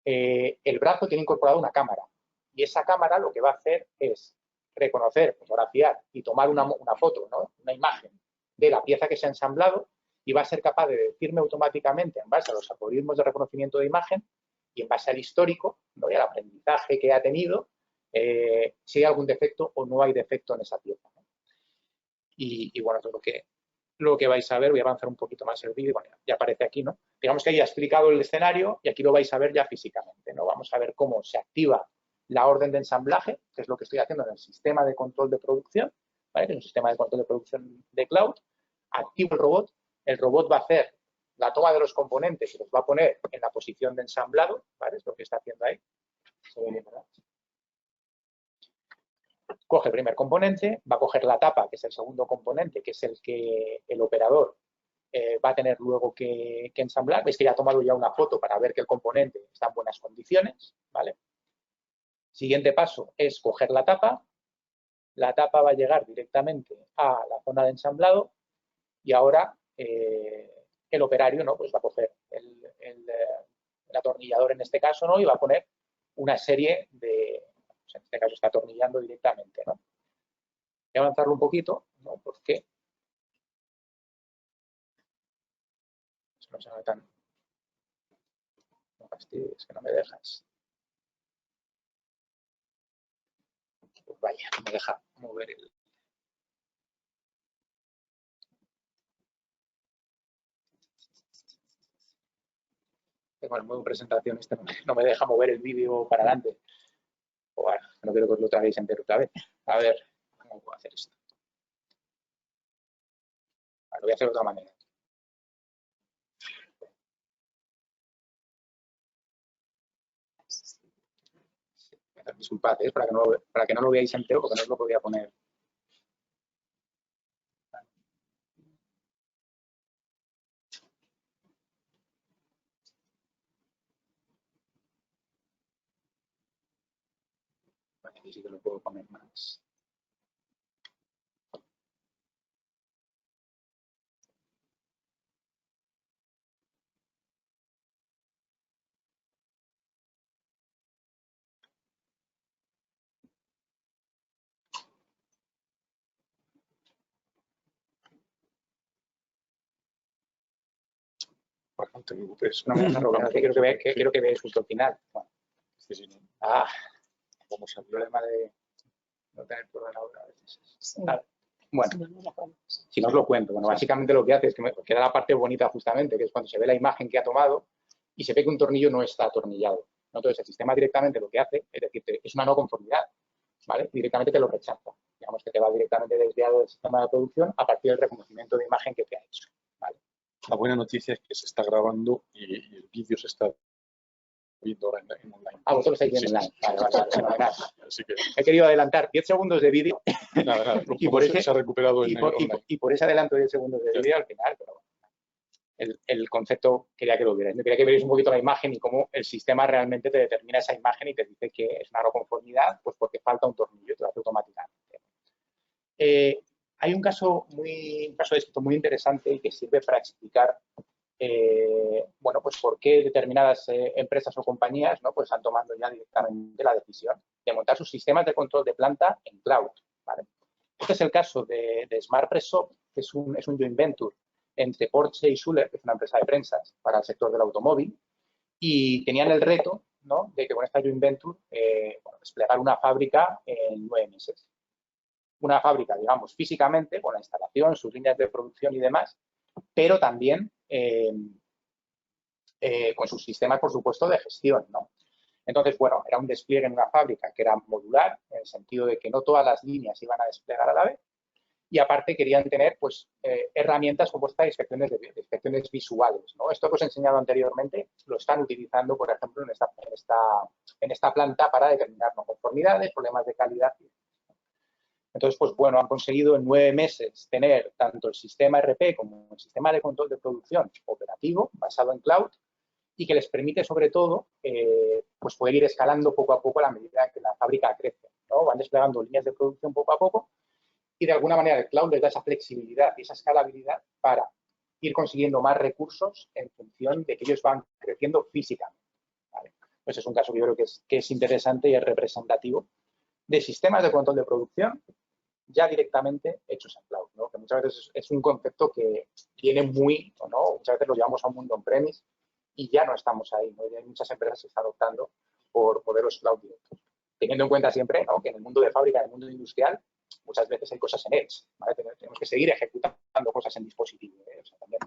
El brazo tiene incorporado una cámara y esa cámara lo que va a hacer es reconocer, fotografiar y tomar una foto, ¿no? Una imagen de la pieza que se ha ensamblado y va a ser capaz de decirme automáticamente, en base a los algoritmos de reconocimiento de imagen y en base al histórico, ¿no? Y al aprendizaje que ha tenido, si hay algún defecto o no hay defecto en esa pieza, ¿no? Y bueno, todo lo que vais a ver, voy a avanzar un poquito más el vídeo, bueno, ya aparece aquí, ¿no? Digamos que ahí ha explicado el escenario y aquí lo vais a ver ya físicamente, ¿no? Vamos a ver cómo se activa la orden de ensamblaje, que es lo que estoy haciendo en el sistema de control de producción, ¿vale? Que es un sistema de control de producción de cloud. Activo el robot va a hacer la toma de los componentes y los va a poner en la posición de ensamblado, ¿vale? Es lo que está haciendo ahí. Se ve bien, ¿verdad? Coge el primer componente, va a coger la tapa, que es el segundo componente, que es el que el operador va a tener luego que ensamblar. Veis que ya ha tomado ya una foto para ver que el componente está en buenas condiciones, ¿vale? Siguiente paso es coger la tapa va a llegar directamente a la zona de ensamblado y ahora el operario, ¿no? Pues va a coger el atornillador en este caso, ¿no? Y va a poner una serie de, pues en este caso está atornillando directamente, ¿no? Voy a avanzarlo un poquito, ¿no? Porque no se ve tan... No fastidies, que no me dejas. Pues vaya, no me deja mover el... Tengo el modo presentación, este no me deja mover el vídeo para adelante. Bueno, no quiero que os lo traguéis entero otra vez. A ver, ¿cómo puedo hacer esto? Vale, lo voy a hacer de otra manera. Disculpad, para que no lo veáis entero, porque no os lo podía poner. Vale, aquí sí que lo puedo poner más. No te preocupes. No me deja robar, quiero que veáis justo al final. Bueno. Sí, sí, no. Vamos al problema de no tener tu ordenador a veces. Sí. Bueno, si no os lo cuento, bueno, básicamente lo que hace es que me queda la parte bonita justamente, que es cuando se ve la imagen que ha tomado y se ve que un tornillo no está atornillado, ¿no? Entonces el sistema directamente lo que hace es decirte, es una no conformidad, ¿vale? Directamente te lo rechaza. Digamos que te va directamente desviado del sistema de producción a partir del reconocimiento de imagen que te ha hecho, ¿vale? La buena noticia es que se está grabando y el vídeo se está viendo ahora en online. Vosotros lo estáis viendo Sí, online. sí, Vale. Así que, He querido adelantar 10 segundos de vídeo nada, Y por ese- se ha recuperado en online. y por ese adelanto de 10 segundos de vídeo al final, pero bueno. el concepto quería que lo vierais. Quería que vierais un poquito la imagen y cómo el sistema realmente te determina esa imagen y te dice que es una no conformidad, pues porque falta un tornillo y te lo hace automáticamente. Hay un caso de éxito muy interesante y que sirve para explicar bueno, pues por qué determinadas empresas o compañías, ¿no? Pues están tomando ya directamente la decisión de montar sus sistemas de control de planta en cloud, ¿vale? Este es el caso de SmartPressShop, que es un joint venture entre Porsche y Schuller, que es una empresa de prensas para el sector del automóvil, y tenían el reto, ¿no?, de que con esta joint venture bueno, desplegar una fábrica en 9 meses. Una fábrica, digamos, físicamente, con la instalación, sus líneas de producción y demás, pero también con sus sistemas, por supuesto, de gestión, ¿no? Entonces, bueno, era un despliegue en una fábrica que era modular, en el sentido de que no todas las líneas iban a desplegar a la vez, y aparte querían tener, pues, herramientas como esta de inspecciones visuales, ¿no? Esto que os he enseñado anteriormente lo están utilizando, por ejemplo, en esta planta para determinar no conformidades, problemas de calidad. Entonces, pues bueno, han conseguido en 9 meses tener tanto el sistema RP como el sistema de control de producción operativo basado en cloud y que les permite, sobre todo, pues poder ir escalando poco a poco a la medida que la fábrica crece, ¿no? Van desplegando líneas de producción poco a poco y de alguna manera el cloud les da esa flexibilidad y esa escalabilidad para ir consiguiendo más recursos en función de que ellos van creciendo físicamente, ¿vale? Pues es un caso que yo creo que es interesante y es representativo de sistemas de control de producción ya directamente hechos en cloud, ¿no? Que muchas veces es un concepto que viene muy, o no, muchas veces lo llevamos a un mundo on-premise y ya no estamos ahí, ¿no? Y hay muchas empresas que están optando por modelos cloud directos. Teniendo en cuenta siempre, ¿no?, que en el mundo de fábrica, en el mundo industrial, muchas veces hay cosas en edge, ¿vale? Tenemos que seguir ejecutando cosas en dispositivo, ¿eh? O sea, también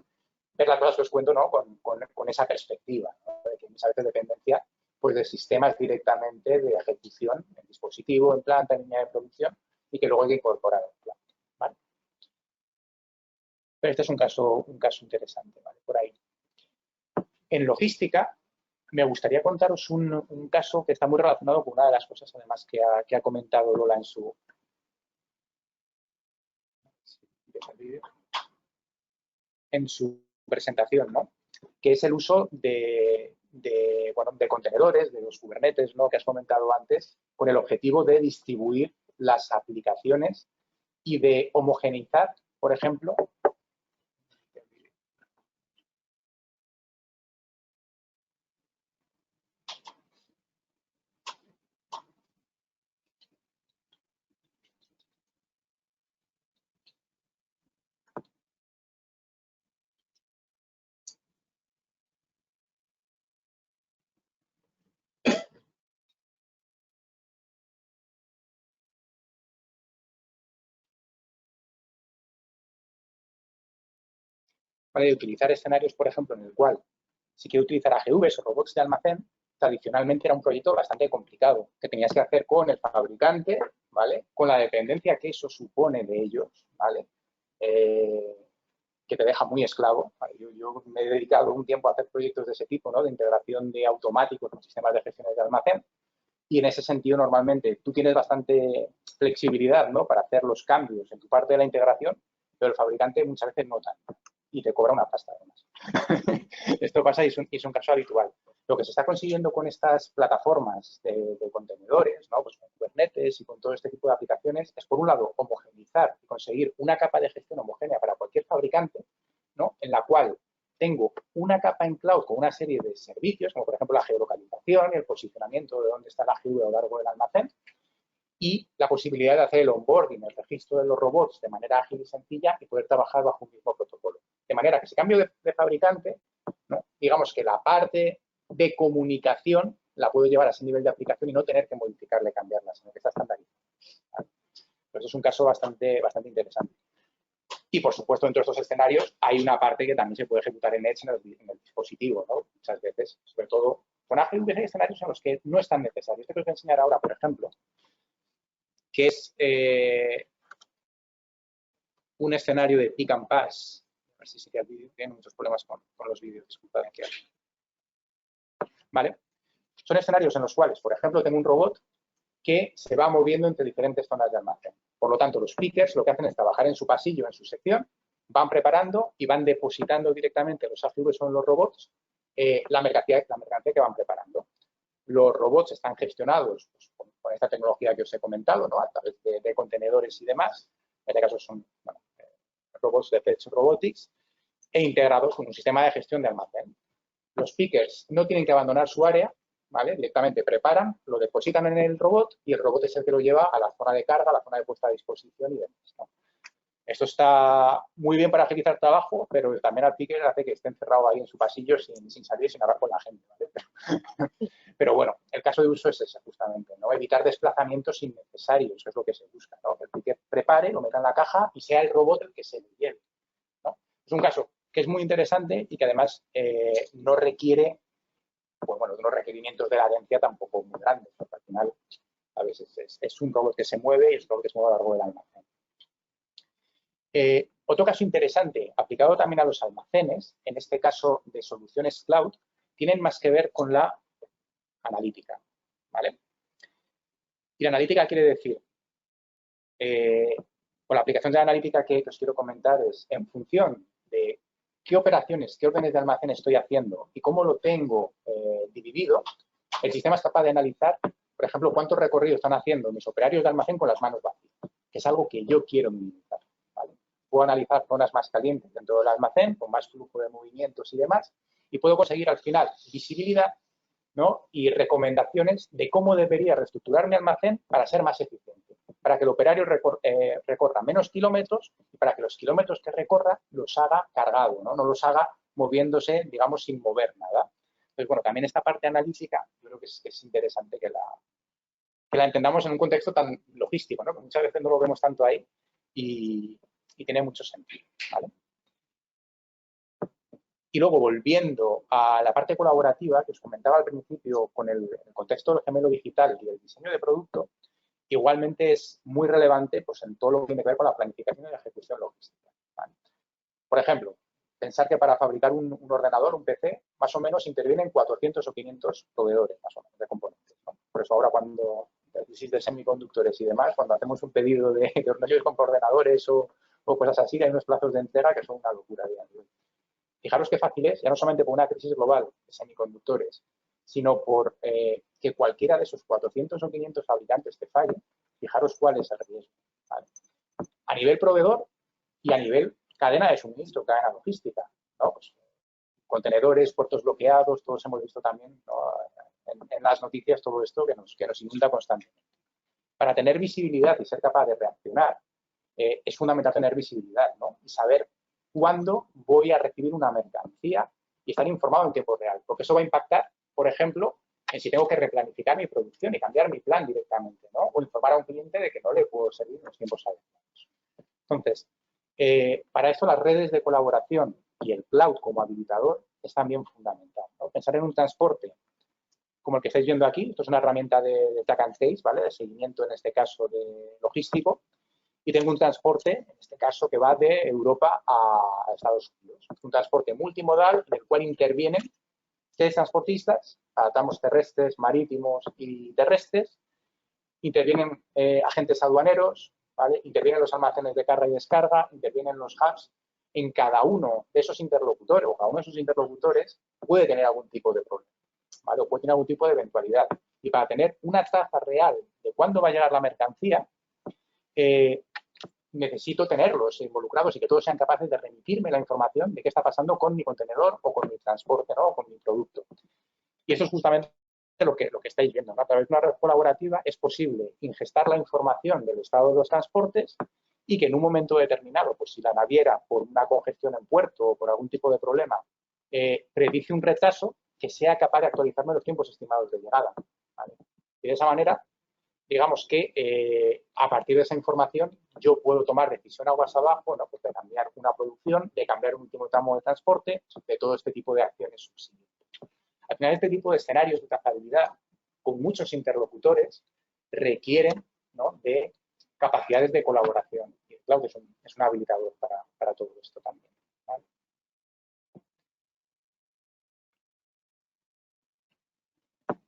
ver las cosas que os cuento, ¿no?, con esa perspectiva, ¿no?, de que muchas veces dependencia, pues, de sistemas directamente de ejecución en dispositivo, en planta, en línea de producción, y que luego hay que incorporar en cloud, ¿vale? Pero este es un caso interesante, ¿vale? Por ahí. En logística, me gustaría contaros un caso que está muy relacionado con una de las cosas, además, que ha comentado Lola en su presentación, ¿no?, que es el uso de contenedores, de los Kubernetes, ¿no?, que has comentado antes, con el objetivo de distribuir las aplicaciones y de homogeneizar, por ejemplo, ¿vale?, de utilizar escenarios, por ejemplo, en el cual si quiero utilizar AGVs o robots de almacén, tradicionalmente era un proyecto bastante complicado, que tenías que hacer con el fabricante, ¿vale?, con la dependencia que eso supone de ellos, ¿vale?, que te deja muy esclavo, ¿vale? Yo me he dedicado un tiempo a hacer proyectos de ese tipo, ¿no?, de integración de automáticos con sistemas de gestión de almacén, y en ese sentido normalmente tú tienes bastante flexibilidad, ¿no?, para hacer los cambios en tu parte de la integración, pero el fabricante muchas veces no tanto y te cobra una pasta además. Esto pasa y es un caso habitual. Lo que se está consiguiendo con estas plataformas de contenedores, ¿no?, pues con Kubernetes y con todo este tipo de aplicaciones, es por un lado homogeneizar y conseguir una capa de gestión homogénea para cualquier fabricante, ¿no?, en la cual tengo una capa en cloud con una serie de servicios, como por ejemplo la geolocalización y el posicionamiento de dónde está la GV a lo largo del almacén, y la posibilidad de hacer el onboarding, el registro de los robots de manera ágil y sencilla y poder trabajar bajo un mismo protocolo. De manera que si cambio de fabricante, ¿no?, digamos que la parte de comunicación la puedo llevar a ese nivel de aplicación y no tener que modificarle, cambiarla, sino que está estandarizada, ¿vale? Pues es un caso bastante interesante. Y, por supuesto, dentro de estos escenarios hay una parte que también se puede ejecutar en Edge en el dispositivo, ¿no?, muchas veces, sobre todo con AGVs hay escenarios en los que no es tan necesario. Este que os voy a enseñar ahora, por ejemplo, que es un escenario de pick and pass. A ver si sigue el vídeo. Tienen muchos problemas con los vídeos, disculpad aquí. ¿Vale? Son escenarios en los cuales, por ejemplo, tengo un robot que se va moviendo entre diferentes zonas de almacén. Por lo tanto, los pickers lo que hacen es trabajar en su pasillo, en su sección, van preparando y van depositando directamente los AGVs o en los robots la mercancía que van preparando. Los robots están gestionados pues, con esta tecnología que os he comentado, ¿no? A través de contenedores y demás. En este caso son robots de Fetch Robotics e integrados con un sistema de gestión de almacén. Los pickers no tienen que abandonar su área, ¿vale? Directamente preparan, lo depositan en el robot y el robot es el que lo lleva a la zona de carga, a la zona de puesta a disposición y demás, ¿no? Esto está muy bien para agilizar trabajo, pero también al picker hace que esté encerrado ahí en su pasillo sin salir, sin hablar con la gente, ¿vale? Pero bueno, el caso de uso es ese justamente, ¿no? Evitar desplazamientos innecesarios, es lo que se busca, ¿no? Que el picker prepare, lo meta en la caja y sea el robot el que se lo lleve, ¿no? Es un caso que es muy interesante y que además no requiere, pues bueno, unos requerimientos de latencia tampoco muy grandes, porque al final a veces es un robot que se mueve y es un robot que se mueve a lo largo del almacén. Otro caso interesante, aplicado también a los almacenes, en este caso de soluciones cloud, tienen más que ver con la analítica, ¿vale? Y la analítica quiere decir, con la aplicación de la analítica que os quiero comentar es en función de qué operaciones, qué órdenes de almacén estoy haciendo y cómo lo tengo dividido, el sistema es capaz de analizar, por ejemplo, cuántos recorridos están haciendo mis operarios de almacén con las manos vacías, que es algo que yo quiero minimizar, ¿vale? Puedo analizar zonas más calientes dentro del almacén, con más flujo de movimientos y demás, y puedo conseguir al final visibilidad, ¿no? Y recomendaciones de cómo debería reestructurar mi almacén para ser más eficiente, para que el operario recorra menos kilómetros y para que los kilómetros que recorra los haga cargado, ¿no? No los haga moviéndose, digamos, sin mover nada. Entonces, bueno, también esta parte analítica yo creo que es interesante que la entendamos en un contexto tan logístico, ¿no? Que muchas veces no lo vemos tanto ahí y tiene mucho sentido, ¿vale? Y luego, volviendo a la parte colaborativa que os comentaba al principio con el contexto del gemelo digital y el diseño de producto, igualmente es muy relevante pues, en todo lo que tiene que ver con la planificación y la ejecución logística, ¿vale? Por ejemplo, pensar que para fabricar un ordenador, un PC, más o menos intervienen 400 o 500 proveedores, más o menos, de componentes, ¿no? Por eso ahora cuando la crisis de semiconductores y demás, cuando hacemos un pedido de ordenadores o cosas así, hay unos plazos de entrega que son una locura a día de hoy. Fijaros qué fácil es, ya no solamente por una crisis global de semiconductores, sino por que cualquiera de esos 400 o 500 fabricantes te falle, fijaros cuál es el riesgo, ¿vale? A nivel proveedor y a nivel cadena de suministro, cadena logística, ¿no? Pues, contenedores, puertos bloqueados, todos hemos visto también, ¿no? en las noticias todo esto que nos inunda constantemente. Para tener visibilidad y ser capaz de reaccionar, es fundamental tener visibilidad, ¿no? Y saber cuándo voy a recibir una mercancía y estar informado en tiempo real, porque eso va a impactar, por ejemplo, en si tengo que replanificar mi producción y cambiar mi plan directamente, ¿no? O informar a un cliente de que no le puedo servir en los tiempos adecuados. Entonces, para esto las redes de colaboración y el cloud como habilitador es también fundamental, ¿no? Pensar en un transporte como el que estáis viendo aquí, esto es una herramienta de track and trace, ¿vale? De seguimiento, en este caso, de logístico, y tengo un transporte, en este caso, que va de Europa a Estados Unidos. Es un transporte multimodal en el cual intervienen 6 transportistas, adaptamos terrestres, marítimos y terrestres, intervienen agentes aduaneros, ¿vale? Intervienen los almacenes de carga y descarga, intervienen los hubs. En cada uno de esos interlocutores, o cada uno de esos interlocutores puede tener algún tipo de problema, ¿vale? O puede tener algún tipo de eventualidad. Y para tener una tasa real de cuándo va a llegar la mercancía, necesito tenerlos involucrados y que todos sean capaces de remitirme la información de qué está pasando con mi contenedor o con mi transporte, ¿no? O con mi producto. Y eso es justamente lo que estáis viendo, ¿no? A través de una red colaborativa es posible ingestar la información del estado de los transportes y que en un momento determinado, pues si la naviera por una congestión en puerto o por algún tipo de problema predice un retraso, que sea capaz de actualizarme los tiempos estimados de llegada, ¿vale? Y de esa manera, digamos que a partir de esa información yo puedo tomar decisión aguas abajo, ¿no? Pues de cambiar una producción, de cambiar un último tramo de transporte, de todo este tipo de acciones subsiguientes. Al final, este tipo de escenarios de trazabilidad con muchos interlocutores requieren, ¿no? De capacidades de colaboración. Y el cloud es un habilitador para todo esto también, ¿vale?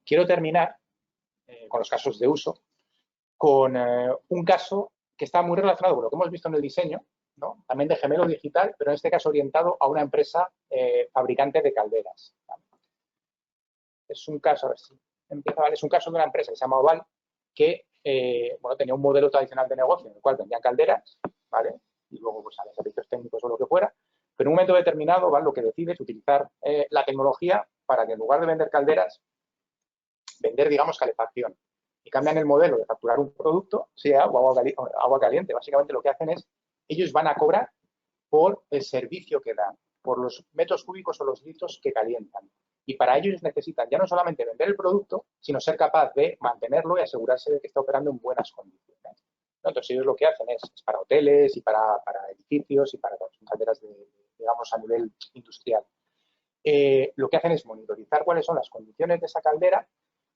Quiero terminar con los casos de uso con un caso que está muy relacionado con lo que hemos visto en el diseño, ¿no? También de gemelo digital, pero en este caso orientado a una empresa fabricante de calderas, ¿vale? Es un caso, a ver si empieza, ¿vale? Es un caso de una empresa que se llama Oval, que bueno, tenía un modelo tradicional de negocio en el cual vendían calderas, ¿vale? Y luego pues había servicios técnicos o lo que fuera, pero en un momento determinado, ¿vale? Lo que decide es utilizar la tecnología para que en lugar de vender calderas, vender, digamos, calefacción. Y cambian el modelo de facturar un producto, sea agua caliente. Básicamente lo que hacen es, ellos van a cobrar por el servicio que dan, por los metros cúbicos o los litros que calientan. Y para ello ellos necesitan ya no solamente vender el producto, sino ser capaz de mantenerlo y asegurarse de que está operando en buenas condiciones. Entonces ellos lo que hacen es para hoteles y para edificios y para calderas, digamos, a nivel industrial. Lo que hacen es monitorizar cuáles son las condiciones de esa caldera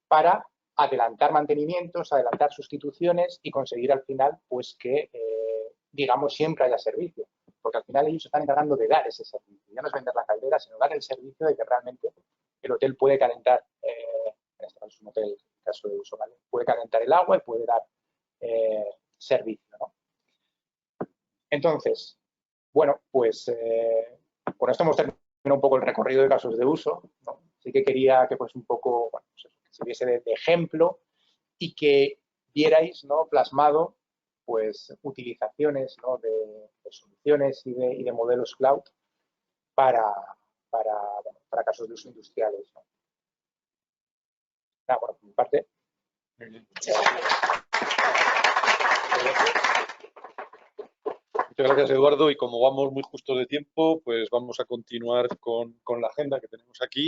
para adelantar mantenimientos, adelantar sustituciones y conseguir al final pues que, digamos, siempre haya servicio. Porque al final ellos se están encargando de dar ese servicio. Ya no es vender la caldera, sino dar el servicio de que realmente el hotel puede calentar, en este caso es un hotel, en el caso de uso, ¿vale? Puede calentar el agua y puede dar servicio, ¿no? Entonces, bueno, pues con esto hemos terminado un poco el recorrido de casos de uso, ¿no? Sí que quería que pues un poco, bueno, pues, que sirviese de ejemplo y que vierais, ¿no? Plasmado pues utilizaciones, ¿no? de soluciones y de modelos cloud para casos de uso industriales, ¿no? Bueno, por mi parte. Muchas gracias, Eduardo. Y como vamos muy justo de tiempo, pues vamos a continuar con la agenda que tenemos aquí.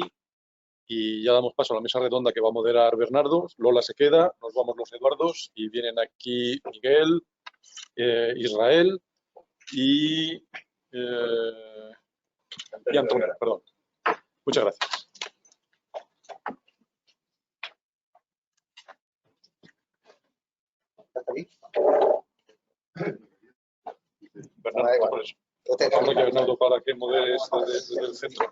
Y ya damos paso a la mesa redonda que va a moderar Bernardo. Lola se queda, nos vamos los Eduardos y vienen aquí Miguel, Israel y Antonio, perdón. Muchas gracias. Bernardo, por eso. Bernardo, para que moderes desde el centro.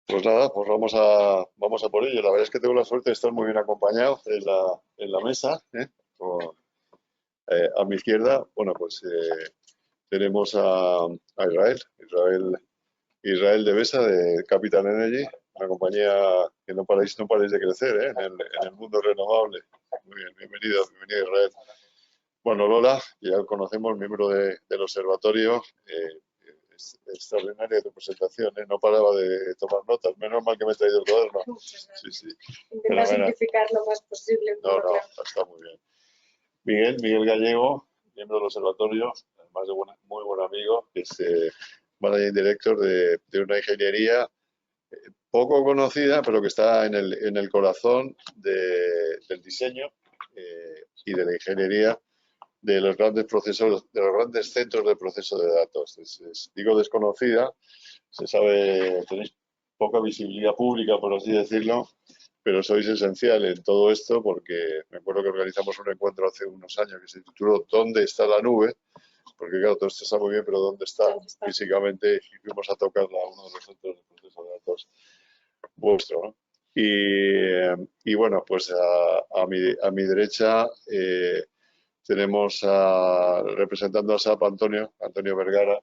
Pues nada, pues vamos a por ello. La verdad es que tengo la suerte de estar muy bien acompañado en la mesa. A mi izquierda, bueno, pues tenemos a Israel Devesa de Capital Energy, una compañía que no paráis de crecer en el mundo renovable. Muy bien, bienvenido Israel. Bueno, Lola, ya lo conocemos, miembro del observatorio. Extraordinaria tu presentación, no paraba de tomar notas. Menos mal que me he traído el cuaderno. Muchas gracias. Sí. Intenta simplificar lo más posible. No, está muy bien. Miguel Gallego, miembro del observatorio, además de muy buen amigo, que es Managing Director de una ingeniería poco conocida, pero que está en el corazón del diseño y de la ingeniería de los grandes procesos, de los grandes centros de proceso de datos. Digo desconocida, se sabe, tenéis poca visibilidad pública, por así decirlo, pero sois esencial en todo esto porque me acuerdo que organizamos un encuentro hace unos años que se tituló ¿Dónde está la nube? Porque claro, todo esto está muy bien, pero ¿dónde está físicamente? Y fuimos a tocarla a uno de los centros de proceso de datos vuestro, ¿no? Y bueno, pues a mi derecha tenemos representando a SAP Antonio Vergara.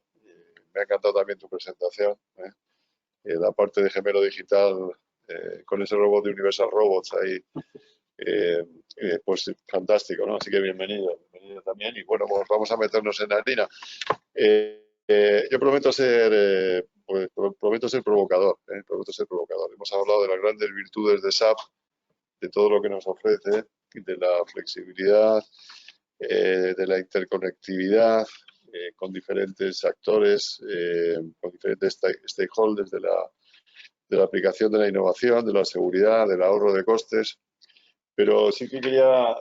Me ha encantado también tu presentación. La parte de gemelo digital con ese robot de Universal Robots ahí, pues fantástico, ¿no? Así que bienvenido también. Y bueno, pues vamos a meternos en la harina. Yo prometo ser provocador. Prometo ser provocador. Hemos hablado de las grandes virtudes de SAP, de todo lo que nos ofrece, de la flexibilidad, de la interconectividad con diferentes actores, con diferentes stakeholders de la aplicación de la innovación, de la seguridad, del ahorro de costes. Pero sí que quería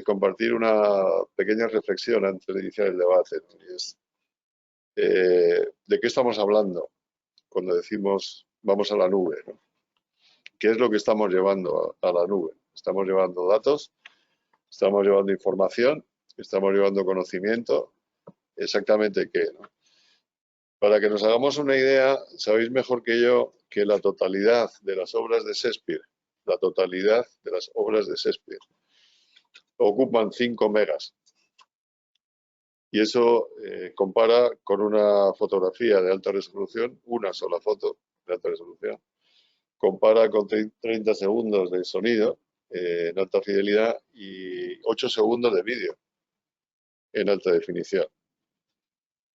compartir una pequeña reflexión antes de iniciar el debate, ¿no? Y es, ¿de qué estamos hablando cuando decimos vamos a la nube, ¿no? ¿Qué es lo que estamos llevando a la nube? Estamos llevando datos, estamos llevando información, estamos llevando conocimiento, exactamente qué, ¿no? Para que nos hagamos una idea, sabéis mejor que yo que la totalidad de las obras de Shakespeare, ocupan 5 megas. Y eso compara con una fotografía de alta resolución, una sola foto de alta resolución, compara con 30 segundos de sonido en alta fidelidad y 8 segundos de vídeo en alta definición.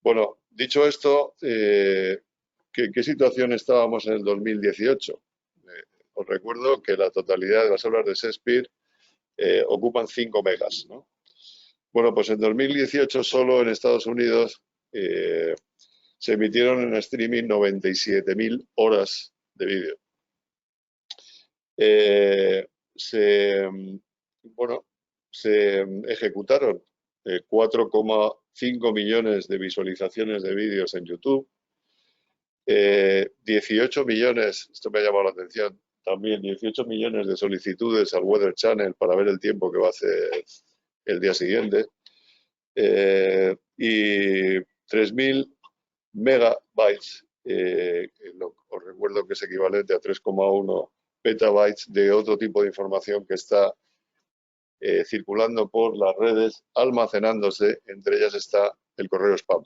Bueno, dicho esto, ¿qué situación estábamos en el 2018? Os recuerdo que la totalidad de las obras de Shakespeare ocupan 5 megas, ¿no? Bueno, pues en 2018 solo en Estados Unidos se emitieron en streaming 97.000 horas de vídeo. Se ejecutaron 4,5 millones de visualizaciones de vídeos en YouTube, 18 millones, esto me ha llamado la atención, también 18 millones de solicitudes al Weather Channel para ver el tiempo que va a hacer el día siguiente, y 3.000 megabytes, os recuerdo que es equivalente a 3,1 petabytes de otro tipo de información que está circulando por las redes, almacenándose, entre ellas está el correo spam.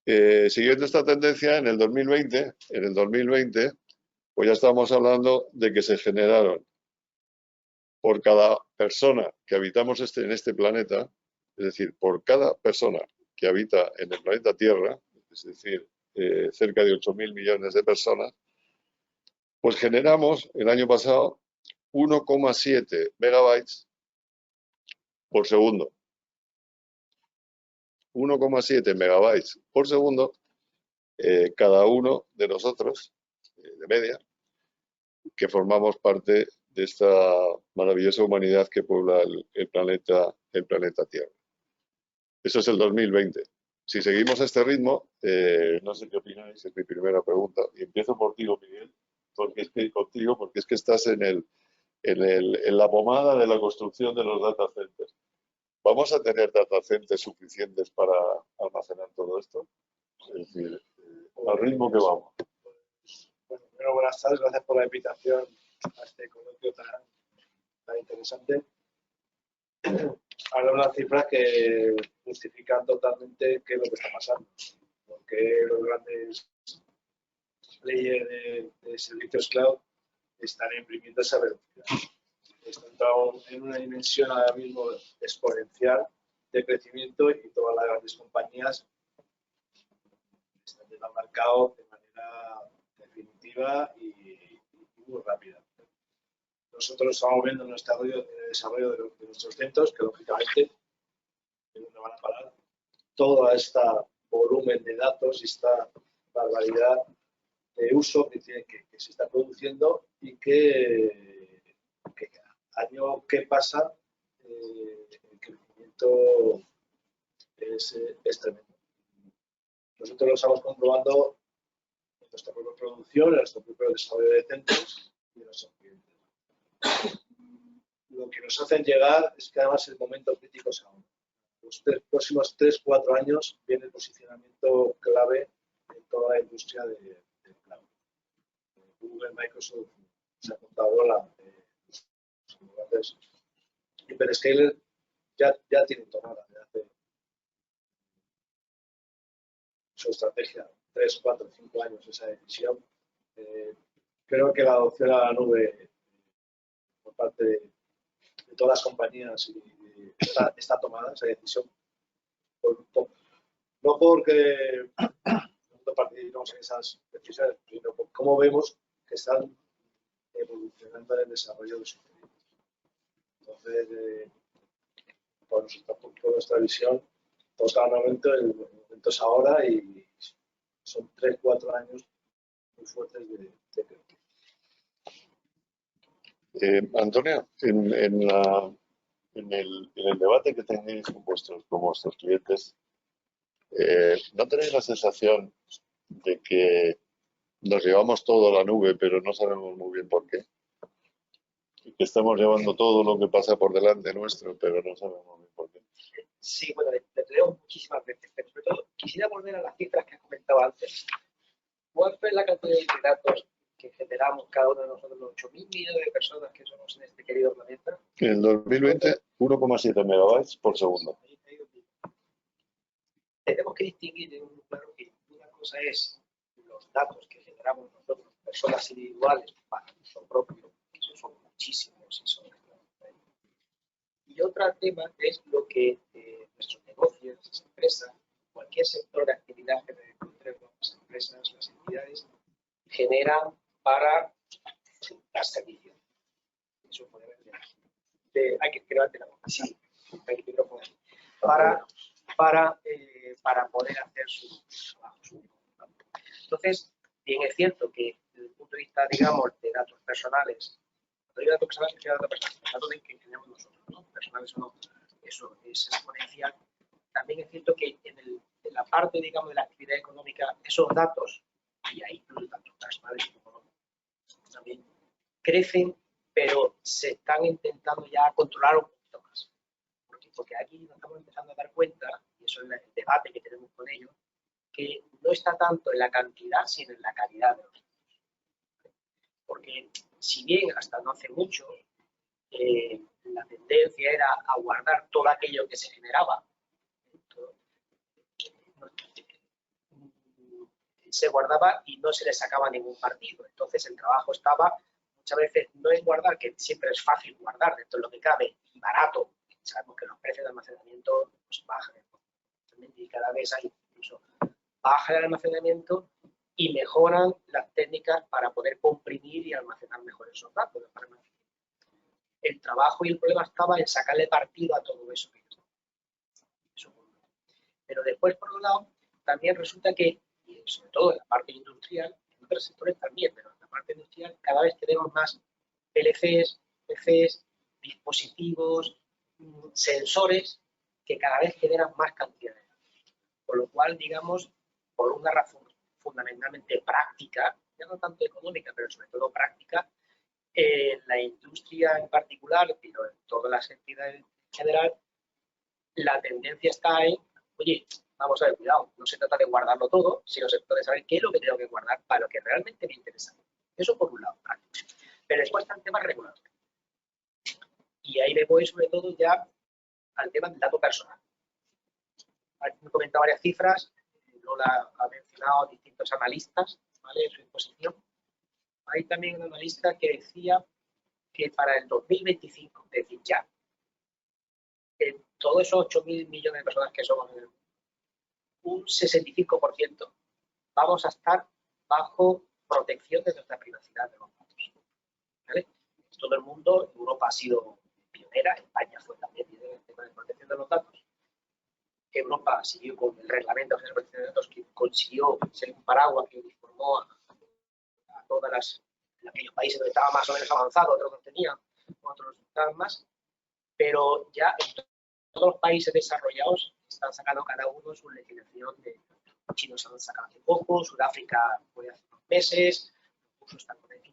Siguiendo esta tendencia, en el 2020, pues ya estamos hablando de que se generaron por cada persona que habitamos en este planeta, es decir, por cada persona que habita en el planeta Tierra, es decir, cerca de 8.000 millones de personas, pues generamos el año pasado 1,7 megabytes por segundo. 1,7 megabytes por segundo cada uno de nosotros, de media, que formamos parte de esta maravillosa humanidad que puebla el planeta Tierra. Eso es el 2020. Si seguimos a este ritmo, no sé qué opináis, es mi primera pregunta, y empiezo por ti, Miguel, porque es que estás en la pomada de la construcción de los data centers. ¿Vamos a tener data centers suficientes para almacenar todo esto? Es decir, al ritmo que vamos. Bueno, primero, buenas tardes, gracias por la invitación a este coloquio tan interesante. Habla unas cifras que justifican totalmente qué es lo que está pasando, porque los grandes players de servicios cloud están imprimiendo esa velocidad. Están en una dimensión ahora mismo exponencial de crecimiento y todas las grandes compañías están yendo al mercado de manera definitiva y muy rápida. Nosotros estamos viendo en el desarrollo de nuestros centros, que lógicamente es donde van a parar todo este volumen de datos y esta barbaridad de uso que se está produciendo y que año que pasa el crecimiento es tremendo. Nosotros lo estamos comprobando en nuestra propia producción, en nuestro propio desarrollo de centros y en nuestros clientes. Lo que nos hacen llegar es que además el momento crítico es ahora. Los próximos 3-4 años viene el posicionamiento clave en toda la industria del cloud. Google, Microsoft, se ha contado los hyperscalers ya tienen tomada desde hace su estrategia, 3, 4, 5 años esa decisión. Creo que la adopción a la nube por parte de todas las compañías está tomada esa decisión. No porque nosotros participamos en esas decisiones, sino por cómo vemos que están evolucionando en el desarrollo de sus proyectos. Entonces, por nuestra visión, toca el momento es ahora y son 3-4 años muy fuertes de crecimiento. Antonio, en el debate que tenéis con vuestros clientes, ¿no tenéis la sensación de que nos llevamos todo a la nube, pero no sabemos muy bien por qué? Y que estamos llevando todo lo que pasa por delante nuestro, pero no sabemos muy bien por qué. Sí, bueno, le tenemos muchísimas veces, pero sobre todo quisiera volver a las cifras que has comentado antes. ¿Cuál fue la cantidad de datos que generamos cada uno de nosotros, los 8.000 millones de personas que somos en este querido planeta? En el 2020, 1,7 megabytes por segundo. Tenemos que distinguir de un claro que una cosa es los datos que generamos nosotros, personas individuales, para uso propio, que esos son muchísimos y son y otro tema es lo que nuestros negocios, las empresas, cualquier sector de actividad que encontremos, las empresas, las entidades, generan para dar servicio. Eso puede ver. Hay que crearte la boca. Sí, hay que micrófono. Para poder hacer su trabajo. Entonces, bien es cierto que desde el punto de vista, digamos, de datos personales, cuando digo datos personales, es datos que tenemos nosotros, ¿no? Personales o no, eso es exponencial. También es cierto que en la parte, digamos, de la actividad económica, esos datos, y ahí los datos personales y económicos, también crecen, pero se están intentando ya controlar un poquito más. Porque aquí nos estamos empezando a dar cuenta, y eso es el debate que tenemos con ellos, que no está tanto en la cantidad, sino en la calidad de los datos. Porque si bien hasta no hace mucho la tendencia era a guardar todo aquello que se generaba, se guardaba y no se le sacaba ningún partido. Entonces el trabajo estaba muchas veces no en guardar, que siempre es fácil guardar dentro de lo que cabe y barato. Sabemos que los precios de almacenamiento pues, bajan y cada vez hay incluso baja el almacenamiento y mejoran las técnicas para poder comprimir y almacenar mejor esos datos. El trabajo y el problema estaba en sacarle partido a todo eso. Pero después, por un lado, también resulta que, y sobre todo en la parte industrial, en otros sectores también, pero en la parte industrial cada vez tenemos más PLCs, PCs, dispositivos, sensores que cada vez generan más cantidad de datos. Con lo cual, digamos, por una razón fundamentalmente práctica, ya no tanto económica, pero sobre todo práctica, en la industria en particular, pero en todas las entidades en general, la tendencia está en, oye, vamos a ver, cuidado, no se trata de guardarlo todo, sino se trata de saber qué es lo que tengo que guardar para lo que realmente me interesa. Eso por un lado, práctico. Pero después está el tema regulador. Y ahí me voy sobre todo ya al tema del dato personal. Aquí me he comentado varias cifras, Lola ha mencionado distintos analistas, ¿vale? En su exposición. Hay también un analista que decía que para el 2025, es decir, ya, en todos esos 8.000 millones de personas que somos en el mundo, un 65% vamos a estar bajo protección de nuestra privacidad de los datos. ¿Vale? Todo el mundo, Europa ha sido pionera, España fue también pionera en el tema de protección de los datos. Europa siguió con el reglamento de protección de datos que consiguió ser un paraguas que uniformó a todas aquellos países donde estaba más o menos avanzado, otros no tenían, otros estaban más, pero ya en todos los países desarrollados están sacando cada uno su legislación. Los chinos han sacado hace poco, Sudáfrica fue hace unos meses,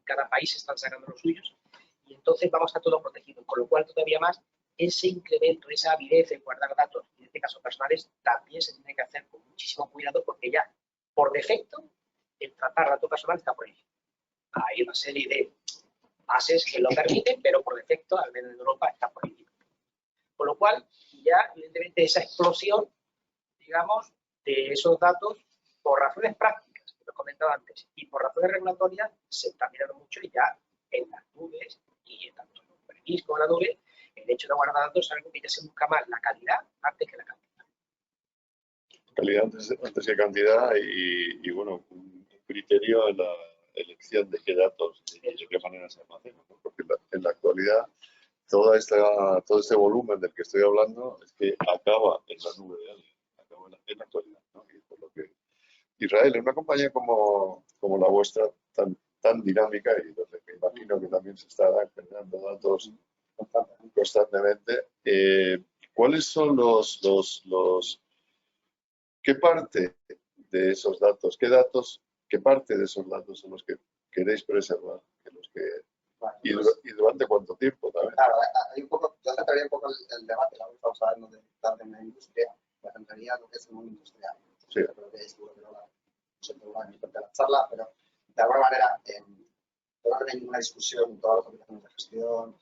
cada país están sacando los suyos, y entonces vamos a todo protegido, con lo cual todavía más ese incremento, esa avidez en guardar datos, y en este caso personales, también se tiene que hacer con muchísimo cuidado porque ya, por defecto, el tratar datos personales está por ahí. Hay una serie de bases que lo permiten, pero por defecto, al menos en Europa, está prohibido. Con lo cual, ya, evidentemente, esa explosión, digamos, de esos datos, por razones prácticas, que lo he comentado antes, y por razones regulatorias, se está mirando mucho ya en las nubes, y tanto en el premis como en la nube, el hecho de guardar datos es algo que ya se busca más la calidad antes que la cantidad. Calidad antes que cantidad y bueno, un criterio en la elección de qué datos y de qué manera se almacenan, ¿no? Porque en la actualidad todo este volumen del que estoy hablando es que acaba en la nube de alguien, acaba en la actualidad, ¿no? Y por lo que Israel, en una compañía como la vuestra, tan dinámica, y donde me imagino que también se estarán generando datos constantemente, ¿cuáles son qué parte de esos datos, qué parte de esos datos son los que queréis preservar, Bueno, y, pues, y durante cuánto tiempo también. claro, hay un poco, yo centraría un poco el debate, la estamos hablando de la industria, me centraría en lo que es el mundo industrial. Sí. Yo creo que es seguro que no va a de la charla, pero de alguna manera, no hay ninguna discusión en todas las aplicaciones de gestión,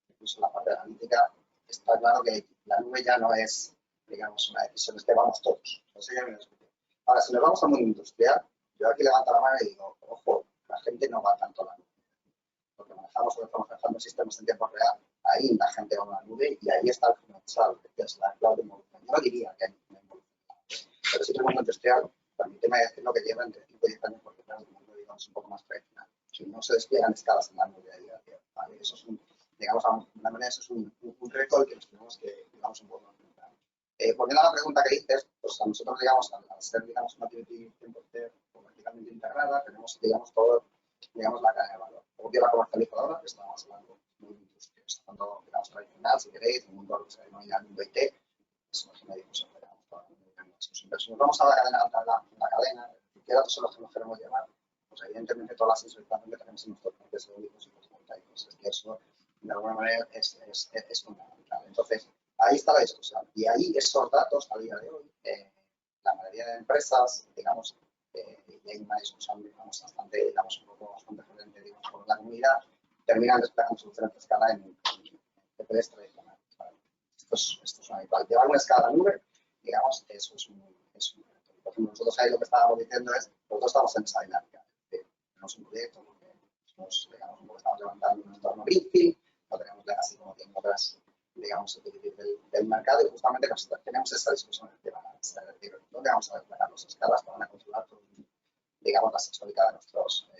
incluso en la parte analítica, está claro que la nube ya no es, digamos, una decisión, es que vamos todos. Ahora, si nos vamos al mundo industrial, yo aquí levanto la mano y digo, ojo, la gente no va tanto a la nube. Porque manejamos o estamos manejando sistemas en tiempo real, ahí la gente va a la nube y ahí está el fundamental, que es la cloud de evolución. Yo no diría que hay una evolución, pero sí que el mundo industrial, permíteme decir lo que lleva entre 5 y 10 años, porque es un mundo, digamos, un poco más tradicional. Si no se despliegan escalas en la nube a día de hoy, ¿vale? Eso es un, digamos, de una manera, eso es un reto al que nos tenemos que, digamos, un poco enfrentar. Volviendo a la pregunta que dices, pues a nosotros, digamos, al ser, digamos, una activity 100% o verticalmente integrada, tenemos, digamos, todo, digamos, la cadena de valor. Porque la comercializadora, que estamos hablando muy industria, estando, digamos, tradicional, si queréis, el mundo que se denomina el mundo IT, es una genérica, digamos, toda la pero si nos vamos a la cadena alta, la cadena, ¿qué datos son los que nos queremos llevar? Pues evidentemente toda la sensorización que tenemos en nuestros clientes eólicos y fotovoltaicos. Es que eso, de alguna manera, es fundamental. Entonces, ahí está la discusión. Y ahí esos datos, a día de hoy, la mayoría de empresas, digamos, y hay una discusión, digamos, bastante, digamos, un poco bastante fuerte, digamos, por la comunidad, terminan desplegando soluciones de escala en PPDs tradicionales. ¿Vale? Esto es una habitual. Llevar una escala a la nube, digamos, eso es un reto. Por ejemplo, nosotros ahí lo que estábamos diciendo es, nosotros estamos en esa dinámica. Tenemos un proyecto porque nos, digamos, estamos levantando un entorno greenfield, no tenemos legacy como tienen otras, digamos, del mercado y justamente tenemos esa discusión de dónde vamos a desplegar las escalas para controlar, digamos, la sensórica de nuestros,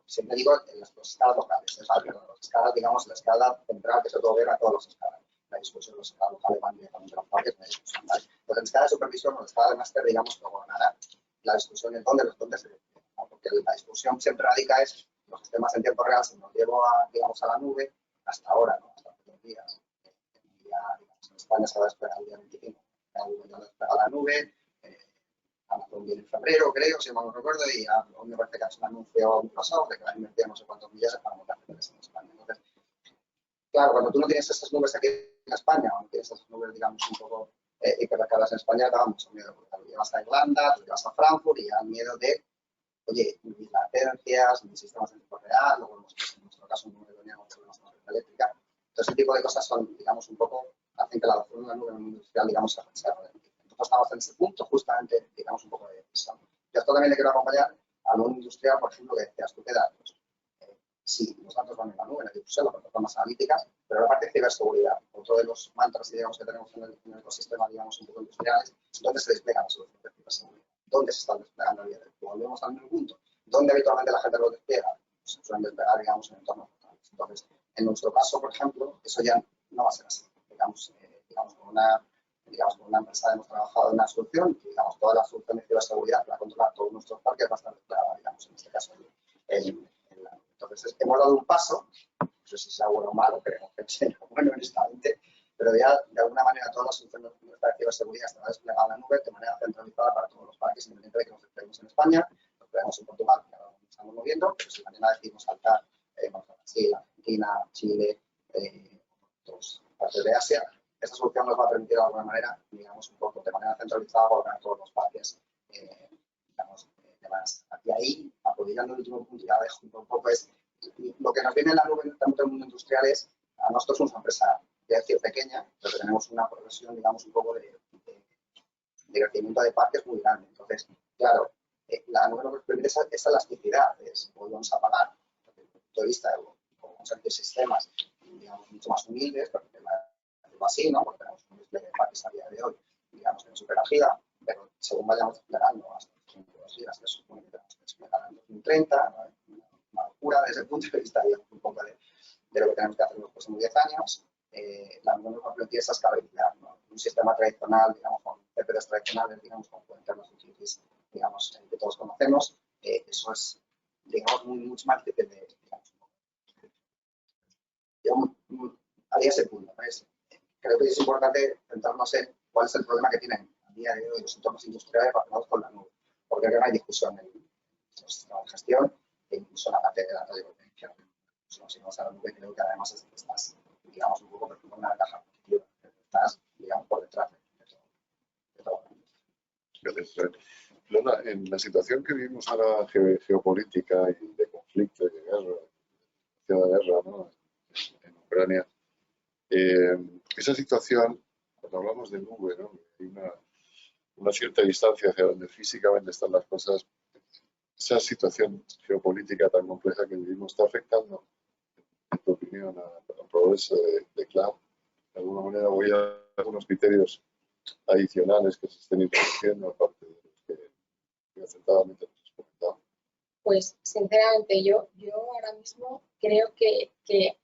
siempre digo, en las escalas locales, las escalas, digamos, la escala central que se puede ver a todas las escalas. La discusión de los escalas locales van directamente a los parques, la discusión, ¿vale? Entonces, en escala de supervisión o en escala de máster, digamos, que gobernará la discusión en dónde se define, ¿no? Porque la discusión siempre radica es los sistemas en tiempo real, si nos llevo a, digamos, a la nube, hasta ahora, ¿no? Hasta los días. Digamos, en España se va a desplegar el día 25, la nube ya desplega la nube, Amazon viene en febrero, creo, si mal no recuerdo, y a mí me parece que ha hecho un anuncio Microsoft de que va a invertir no sé cuántos millones para montar CPDs en España. Entonces, claro, cuando tú no tienes esas nubes aquí en España, o no tienes esas nubes, digamos, un poco hipercargadas en España, te da mucho miedo, porque lo llevas a Irlanda, lo llevas a Frankfurt y ya el miedo de, oye, mis latencias, mis sistemas en tiempo real, luego en nuestro caso no teníamos problemas con la red eléctrica. Entonces, ese tipo de cosas son, digamos, un poco, hacen que la adopción de la nube en el mundo industrial, digamos, se ralentice. Entonces, estamos en ese punto, justamente, digamos, un poco de decisión. Yo esto también le quiero acompañar al mundo industrial, por ejemplo, que decías tú, ¿qué datos? Sí, los datos van en la nube, en la difusión, las plataformas analíticas, pero la parte de ciberseguridad, otro de los mantras, digamos, que tenemos en el ecosistema, digamos, un poco industriales, ¿dónde se despliegan las soluciones de ciberseguridad? ¿Dónde se están desplegando a día de hoy? Volvemos al mismo punto. ¿Dónde habitualmente la gente lo despliega? Se suelen desplegar, digamos, en entornos totales. Entonces, en nuestro caso, por ejemplo, eso ya no va a ser así. Digamos, con una empresa hemos trabajado en una solución y, digamos, toda la solución de ciberseguridad para controlar todos nuestros parques va a estar desplegada, digamos, en este caso, entonces, hemos dado un paso, no sé si sea bueno o malo, creo que sea bueno, honestamente, pero ya de alguna manera todas las soluciones de ciberseguridad están desplegadas en la nube de manera centralizada para todos los parques, independientemente de que nos despleguemos en España, nos desplegamos en Portugal, que ahora nos estamos moviendo, pero si mañana decidimos saltar Brasil, Argentina, Chile, otras partes de Asia, esta solución nos va a permitir de alguna manera, digamos, un poco de manera centralizada gobernar todos los parques, digamos, y ahí, apoyando el último punto, ya dejo un poco, es lo que nos viene en la nube, tanto en el mundo industrial, es a nosotros somos una empresa, voy a decir, pequeña, pero tenemos una progresión, digamos, un poco de crecimiento de parques muy grande. Entonces, claro, la nube nos permite esa elasticidad, podemos apagar, desde el punto de vista de cómo ser sistemas, digamos, mucho más humildes, porque así, ¿no? Porque tenemos un despliegue de parques a día de hoy, digamos, que no supera giga, pero según vayamos desplegando hasta 2 gigas, que supone que tenemos que desplegar en 2030, ¿no? Una locura desde el punto de vista, digamos, un poco de lo que tenemos que hacer en los próximos 10 años. La nube nos va a permitir esa escalabilidad, ¿no? Un sistema tradicional, digamos, con PPDs tradicionales, digamos, con internos utilities, digamos, que todos conocemos, eso es, digamos, mucho más difícil de, digamos, yo haría ese punto, ¿no? Creo que es importante centrarnos en cuál es el problema que tienen a día de hoy los entornos industriales relacionados con la nube, porque no hay discusión en los sistemas de gestión e incluso en la parte de la radioprotegencia. si no vas a la nube, creo que además estás, digamos, un poco con una ventaja positiva. Estás, digamos, por detrás de todo. Gracias. Lola, en la situación que vivimos ahora geopolítica y de conflicto y de guerra, ¿no? En Ucrania, esa situación, cuando hablamos de nube, ¿no? Hay una cierta distancia hacia donde físicamente están las cosas. Esa situación geopolítica tan compleja que vivimos está afectando, en tu opinión, al progreso de cloud. De alguna manera voy a algunos criterios adicionales que se estén introduciendo, aparte de los que acertadamente nos has comentado. Pues sinceramente yo ahora mismo creo que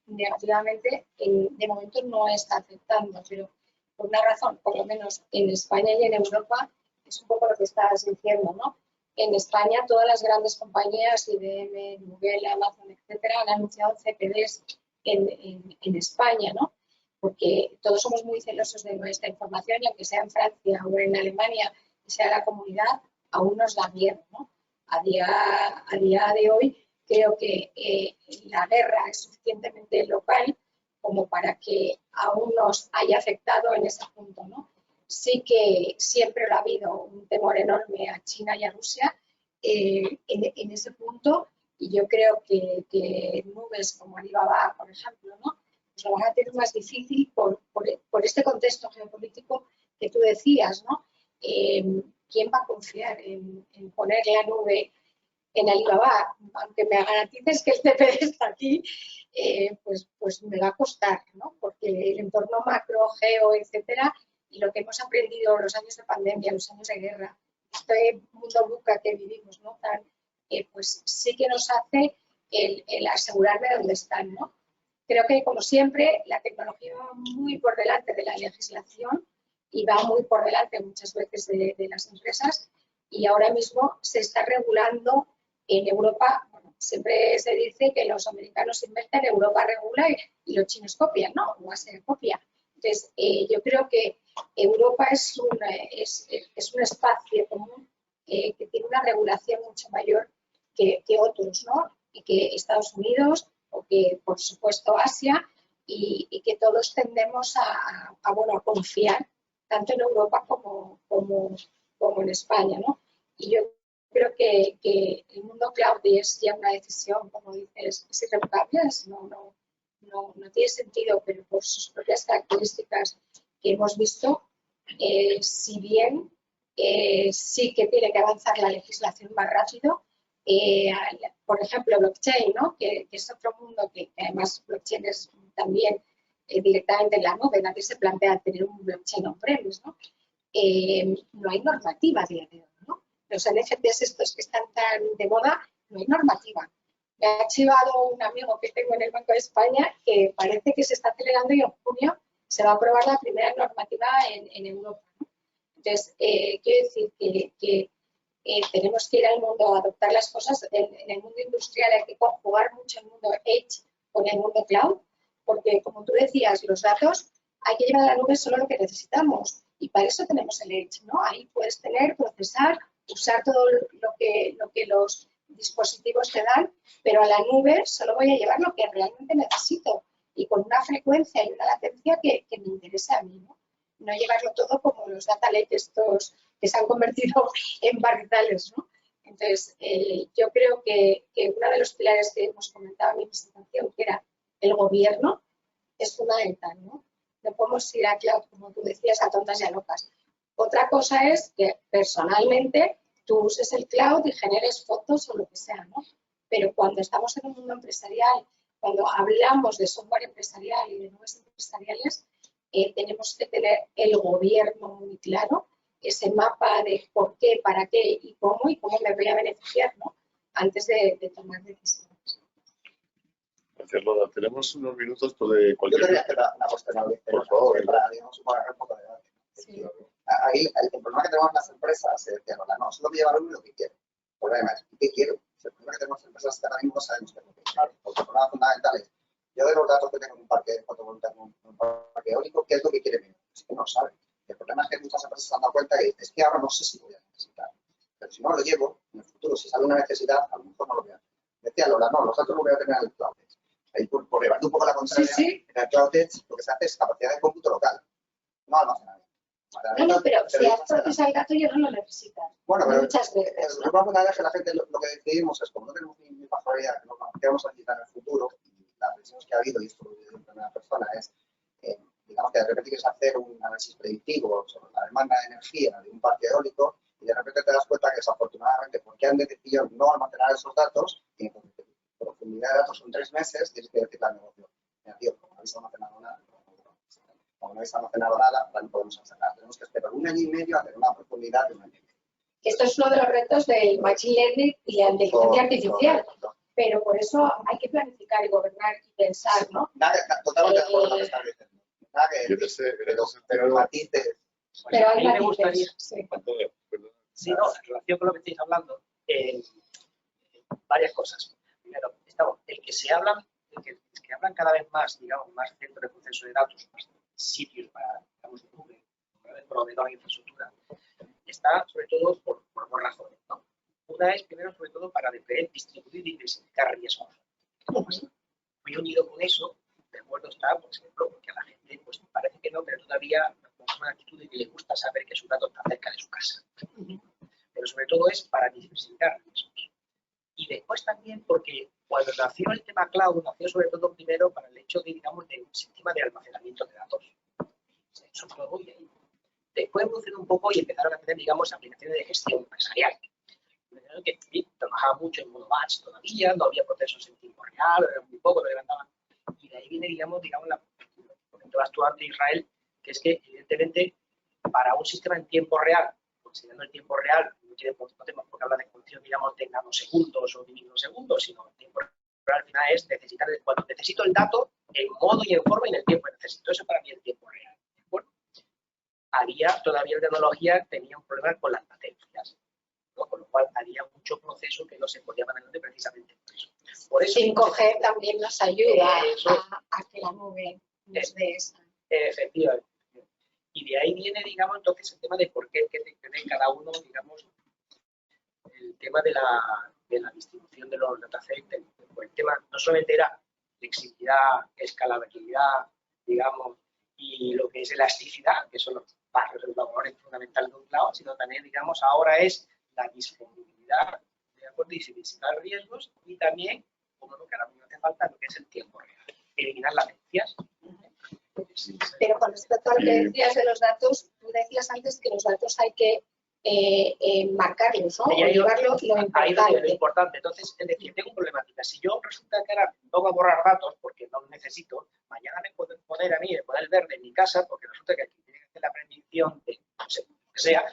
negativamente de momento no está afectando, pero por una razón, por lo menos en España y en Europa, es un poco lo que estabas diciendo, ¿no? En España todas las grandes compañías, IBM, Google, Amazon, etcétera, han anunciado CPDs en España, ¿no? Porque todos somos muy celosos de nuestra información y aunque sea en Francia o en Alemania, que sea la comunidad, aún nos da miedo, ¿no? A día de hoy creo que la guerra es suficientemente local como para que aún nos haya afectado en ese punto, ¿no? Sí que siempre ha habido un temor enorme a China y a Rusia en ese punto, y yo creo que nubes como Alibaba, por ejemplo, ¿no? Pues lo van a tener más difícil por este contexto geopolítico que tú decías, ¿no? ¿Quién va a confiar en poner la nube en Alibaba? Aunque me garantices que el CPD está aquí, pues me va a costar, ¿no? Porque el entorno macro, geo, etcétera, y lo que hemos aprendido los años de pandemia, los años de guerra, este mundo VUCA que vivimos, ¿no? Pues sí que nos hace el asegurarme dónde están, ¿no? Creo que, como siempre, la tecnología va muy por delante de la legislación y va muy por delante muchas veces de las empresas, y ahora mismo se está regulando en Europa. Bueno, siempre se dice que los americanos invierten, Europa regula y los chinos copian, ¿no? O Asia copia. Entonces, yo creo que Europa es un espacio común que tiene una regulación mucho mayor que otros, ¿no? Y que Estados Unidos o que, por supuesto, Asia, y que todos tendemos a confiar tanto en Europa como en España, ¿no? Y yo creo que el mundo cloud es ya una decisión, como dices, es irrevocable, no tiene sentido, pero por sus propias características que hemos visto, si bien sí que tiene que avanzar la legislación más rápido. Por ejemplo, blockchain, ¿no? Que es otro mundo que además blockchain es también directamente en la nube. Nadie se plantea tener un blockchain on-premise, ¿no? No hay normativa a día de hoy, ¿no? Los NFTs estos que están tan de moda, no hay normativa. Me ha chivado un amigo que tengo en el Banco de España que parece que se está acelerando y en junio se va a aprobar la primera normativa en Europa, ¿no? Entonces, quiero decir que tenemos que ir al mundo a adoptar las cosas. En el mundo industrial hay que conjugar mucho el mundo Edge con el mundo Cloud, porque, como tú decías, los datos hay que llevar a la nube solo lo que necesitamos, y para eso tenemos el Edge, ¿no? Ahí puedes tener, procesar, usar todo lo que los dispositivos te dan, pero a la nube solo voy a llevar lo que realmente necesito y con una frecuencia y una latencia que me interese a mí, ¿no? No llevarlo todo como los data lake estos que se han convertido en barrizales, ¿no? Entonces, yo creo que uno de los pilares que hemos comentado en mi presentación, que era el gobierno, es fundamental, ¿no? No podemos ir a cloud, como tú decías, a tontas y a locas. Otra cosa es que personalmente tú uses el cloud y generes fotos o lo que sea, ¿no? Pero cuando estamos en un mundo empresarial, cuando hablamos de software empresarial y de nubes empresariales, tenemos que tener el gobierno muy claro, ese mapa de por qué, para qué y cómo me voy a beneficiar, ¿no? Antes de tomar decisiones. Gracias, Lola. Tenemos unos minutos de cualquier... Yo quería hacer una cuestión, por favor, para, digamos, un poco de debate. Sí. Ahí, el problema que tenemos en las empresas es que no, solo me lleva lo que quiero. El problema es, ¿qué quiero? El problema que tenemos en las empresas es que ahora mismo no sabemos qué es lo que quiero. Porque el problema fundamental es, yo de los datos que tengo en un parque fotovoltaico, un parque eólico, ¿qué es lo que quiere mi? Es que no lo saben. El problema es que muchas empresas se han dado cuenta y es que ahora no sé si voy a necesitar. Pero si no lo llevo, en el futuro, si sale una necesidad, a lo mejor no lo voy a hacer. Decía Lola, no, los datos los voy a tener en el cloud. ahí por llevarte un poco la contraria, Sí. en el Cloud Edge lo que se hace es capacidad de cómputo local, no almacenamiento. No, pero si has procesado el dato ya no lo necesitas. Bueno, pero Muchas veces. lo más fundamental es que la gente lo que decidimos es, como no tenemos ni bajo idea de lo que vamos a necesitar en el futuro, y las decisiones que ha habido, y esto lo digo en primera persona, es, digamos que de repente quieres hacer un análisis predictivo sobre la demanda de energía de un parque eólico, y de repente te das cuenta que desafortunadamente, porque han decidido no almacenar esos datos, y entonces profundidad de datos son 3 meses, tienes que decirle al negocio, mira, tío, como no habéis almacenado nada, como no habéis almacenado nada, no podemos almacenar. Tenemos que esperar 1 año y medio a tener una profundidad de 1 año y medio. Esto es uno de los retos del Machine Learning y la inteligencia artificial. Pero por eso hay que planificar y gobernar y pensar, ¿no? Totalmente de acuerdo con lo que estás diciendo. Nada que, pero el matiz de... Pero a hay mí me matices, gustaría, sí. Antonio, perdón. sí, no, en relación con lo que estáis hablando, varias cosas. Primero, el que hablan cada vez más, digamos, más centros de proceso de datos, más sitios para, digamos, nube, proveedor de infraestructura, está sobre todo por dos razones, ¿no? Una es, primero, sobre todo, para distribuir y diversificar riesgos. Muy unido con eso, de acuerdo está, por ejemplo, porque a la gente, pues parece que no, pero todavía es una actitud de que le gusta saber que su dato está cerca de su casa. Pero sobre todo es para diversificar riesgos. Y después también porque cuando nació el tema cloud, nació sobre todo primero para el hecho de, digamos, de un sistema de almacenamiento de datos. Eso todo y ahí. Después evolucionó un poco y empezaron a tener, digamos, aplicaciones de gestión empresarial. Que trabajaba mucho en modo batch todavía, no había procesos en tiempo real, era muy poco lo que levantaban. Y de ahí viene, digamos la comentabas tú antes, Israel, que es que, evidentemente, para un sistema en tiempo real, considerando el tiempo real, no tenemos por qué hablar de función, digamos, de nanosegundos o de microsegundos, sino el tiempo real al final es necesitar, cuando necesito el dato, en modo y en forma y en el tiempo que necesito. Eso para mí es el tiempo real. ¿De acuerdo? Todavía la tecnología tenía un problema con las latencias, ¿no? Con lo cual había mucho proceso que no se podía manejar precisamente por eso. 5G también nos ayuda a que la nube nos dé esa. Efectivamente. Y de ahí viene, digamos, entonces el tema de por qué tiene cada uno, digamos, el tema de la distribución de los datasets. El tema no solamente era flexibilidad, escalabilidad, digamos, y lo que es elasticidad, que son los valores fundamentales de un cloud, sino también, digamos, ahora es la disponibilidad, de acuerdo, y diversificar riesgos, y también, como lo que ahora mismo hace falta, lo que es el tiempo real, eliminar latencias. Pero con respecto a lo que decías de los datos, tú decías antes que los datos hay que marcarlos, ¿no? O llevarlos lo importante. Lo importante. Entonces, es decir, tengo problemática. Si yo resulta que ahora no voy a borrar datos porque no los necesito, mañana me pueden poner a mí el poder verde en mi casa porque resulta que aquí tiene que hacer la predicción de, no sé, lo que sea.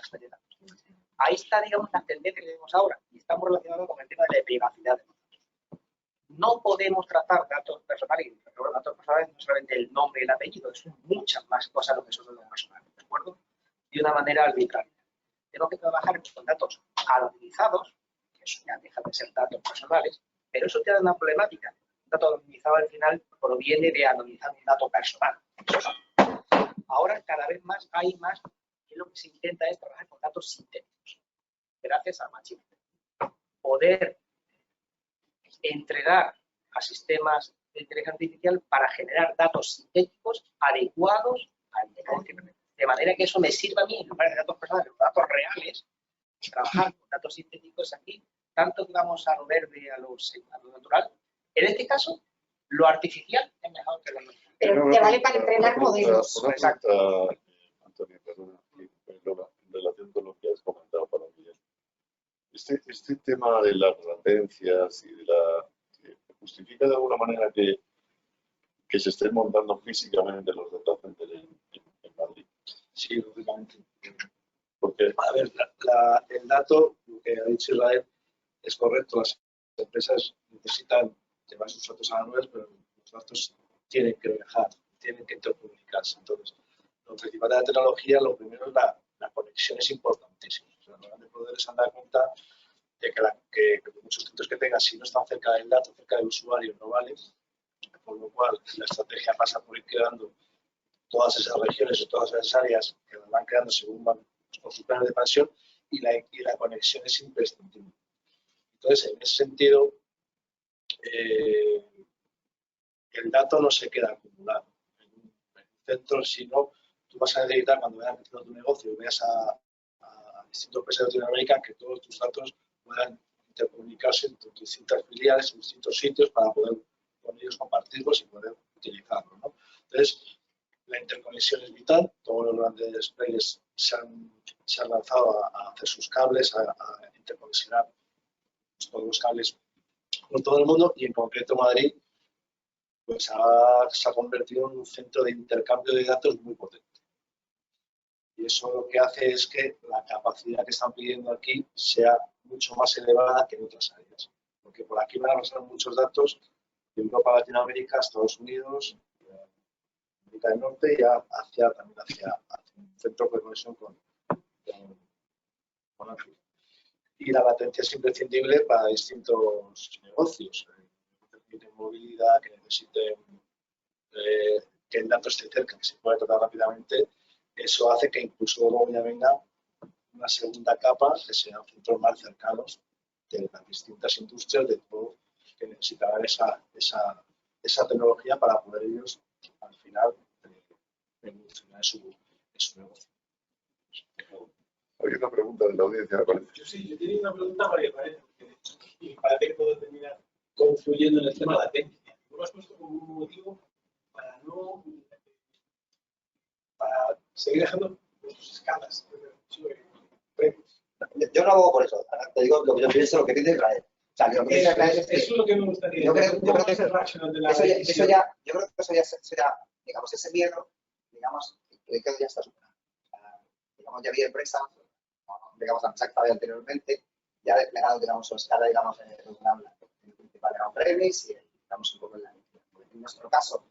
Ahí está, digamos, la tendencia que tenemos ahora y estamos relacionados con el tema de la privacidad de los datos. No podemos tratar datos personales, y los datos personales no solamente el nombre y el apellido, son muchas más cosas lo que son los personales, ¿de acuerdo? De una manera arbitraria. Tenemos que trabajar con datos anonimizados, que eso ya deja de ser datos personales, pero eso tiene una problemática. Un dato anonimizado al final proviene de anonimizar un dato personal. Ahora cada vez más hay más, y lo que se intenta es trabajar con datos sintéticos, gracias al machine learning. Poder entregar a sistemas de inteligencia artificial para generar datos sintéticos adecuados al negocio. De manera que eso me sirva a mí, en lugar de datos personales, datos reales, trabajar con datos sintéticos aquí, tanto que vamos a lo verde, a lo natural. En este caso, lo artificial es mejor que lo natural. Pero te vale para entrenar modelos. Exacto. Antonio, perdona, en relación con lo que has comentado para Miguel. Este tema de las latencias y de justifica de alguna manera que se estén montando físicamente los data centers en Madrid. Sí, lógicamente. Porque, a ver, el dato, lo que ha dicho Israel, es correcto. Las empresas necesitan llevar sus datos a la nube, pero los datos tienen que viajar, tienen que intercomunicarse. Entonces, lo principal de la tecnología, lo primero es la conexión es importantísima. O sea, los grandes proveedores se han dado cuenta de que muchos centros que tengan, si no están cerca del dato, cerca del usuario, no vale. Por lo cual, la estrategia pasa por ir creando todas esas regiones o todas esas áreas que las van creando según van con sus planes de expansión y la conexión es imprescindible. Entonces, en ese sentido, el dato no se queda acumulado en un centro, sino tú vas a necesitar, cuando vayas creciendo tu negocio y vayas a distintos países de Latinoamérica, que todos tus datos puedan intercomunicarse entre distintas filiales, en distintos sitios, para poder con ellos compartirlos y poder utilizarlos, ¿no? Entonces, la interconexión es vital. Todos los grandes players se han lanzado a hacer sus cables, a interconexionar todos los cables con todo el mundo, y en concreto Madrid pues se ha convertido en un centro de intercambio de datos muy potente. Y eso lo que hace es que la capacidad que están pidiendo aquí sea mucho más elevada que en otras áreas. Porque por aquí van a pasar muchos datos de Europa, Latinoamérica, Estados Unidos, América del Norte, y también hacia un centro de conexión con África. Y la latencia es imprescindible para distintos negocios, que necesiten movilidad, que necesiten que el dato esté cerca, que se pueda tratar rápidamente. Eso hace que incluso luego ya venga una segunda capa, que sean centros más cercanos de las distintas industrias, de todo, que necesitarán esa tecnología para poder ellos, al final, evolucionar en su negocio. Hay una pregunta de la audiencia, me parece. Yo tenía una pregunta, María, y parece que puedo terminar confluyendo en el tema de la técnica. Tú lo has puesto como un motivo para seguir dejando tus escalas. Yo no hago por eso. Te digo lo que yo pienso, lo que piensa Israel. O sea, lo que piensa Israel es que, eso es lo que me gustaría. Yo creo que es el racional de la eso ya, digamos, ese miedo, digamos, que ya está superado. O sea, digamos, ya había empresas, digamos, la empresa que estaba anteriormente, ya ha desplegado, digamos, su escala, digamos, el principal era on-premise y, digamos, un poco en la línea. En nuestro caso,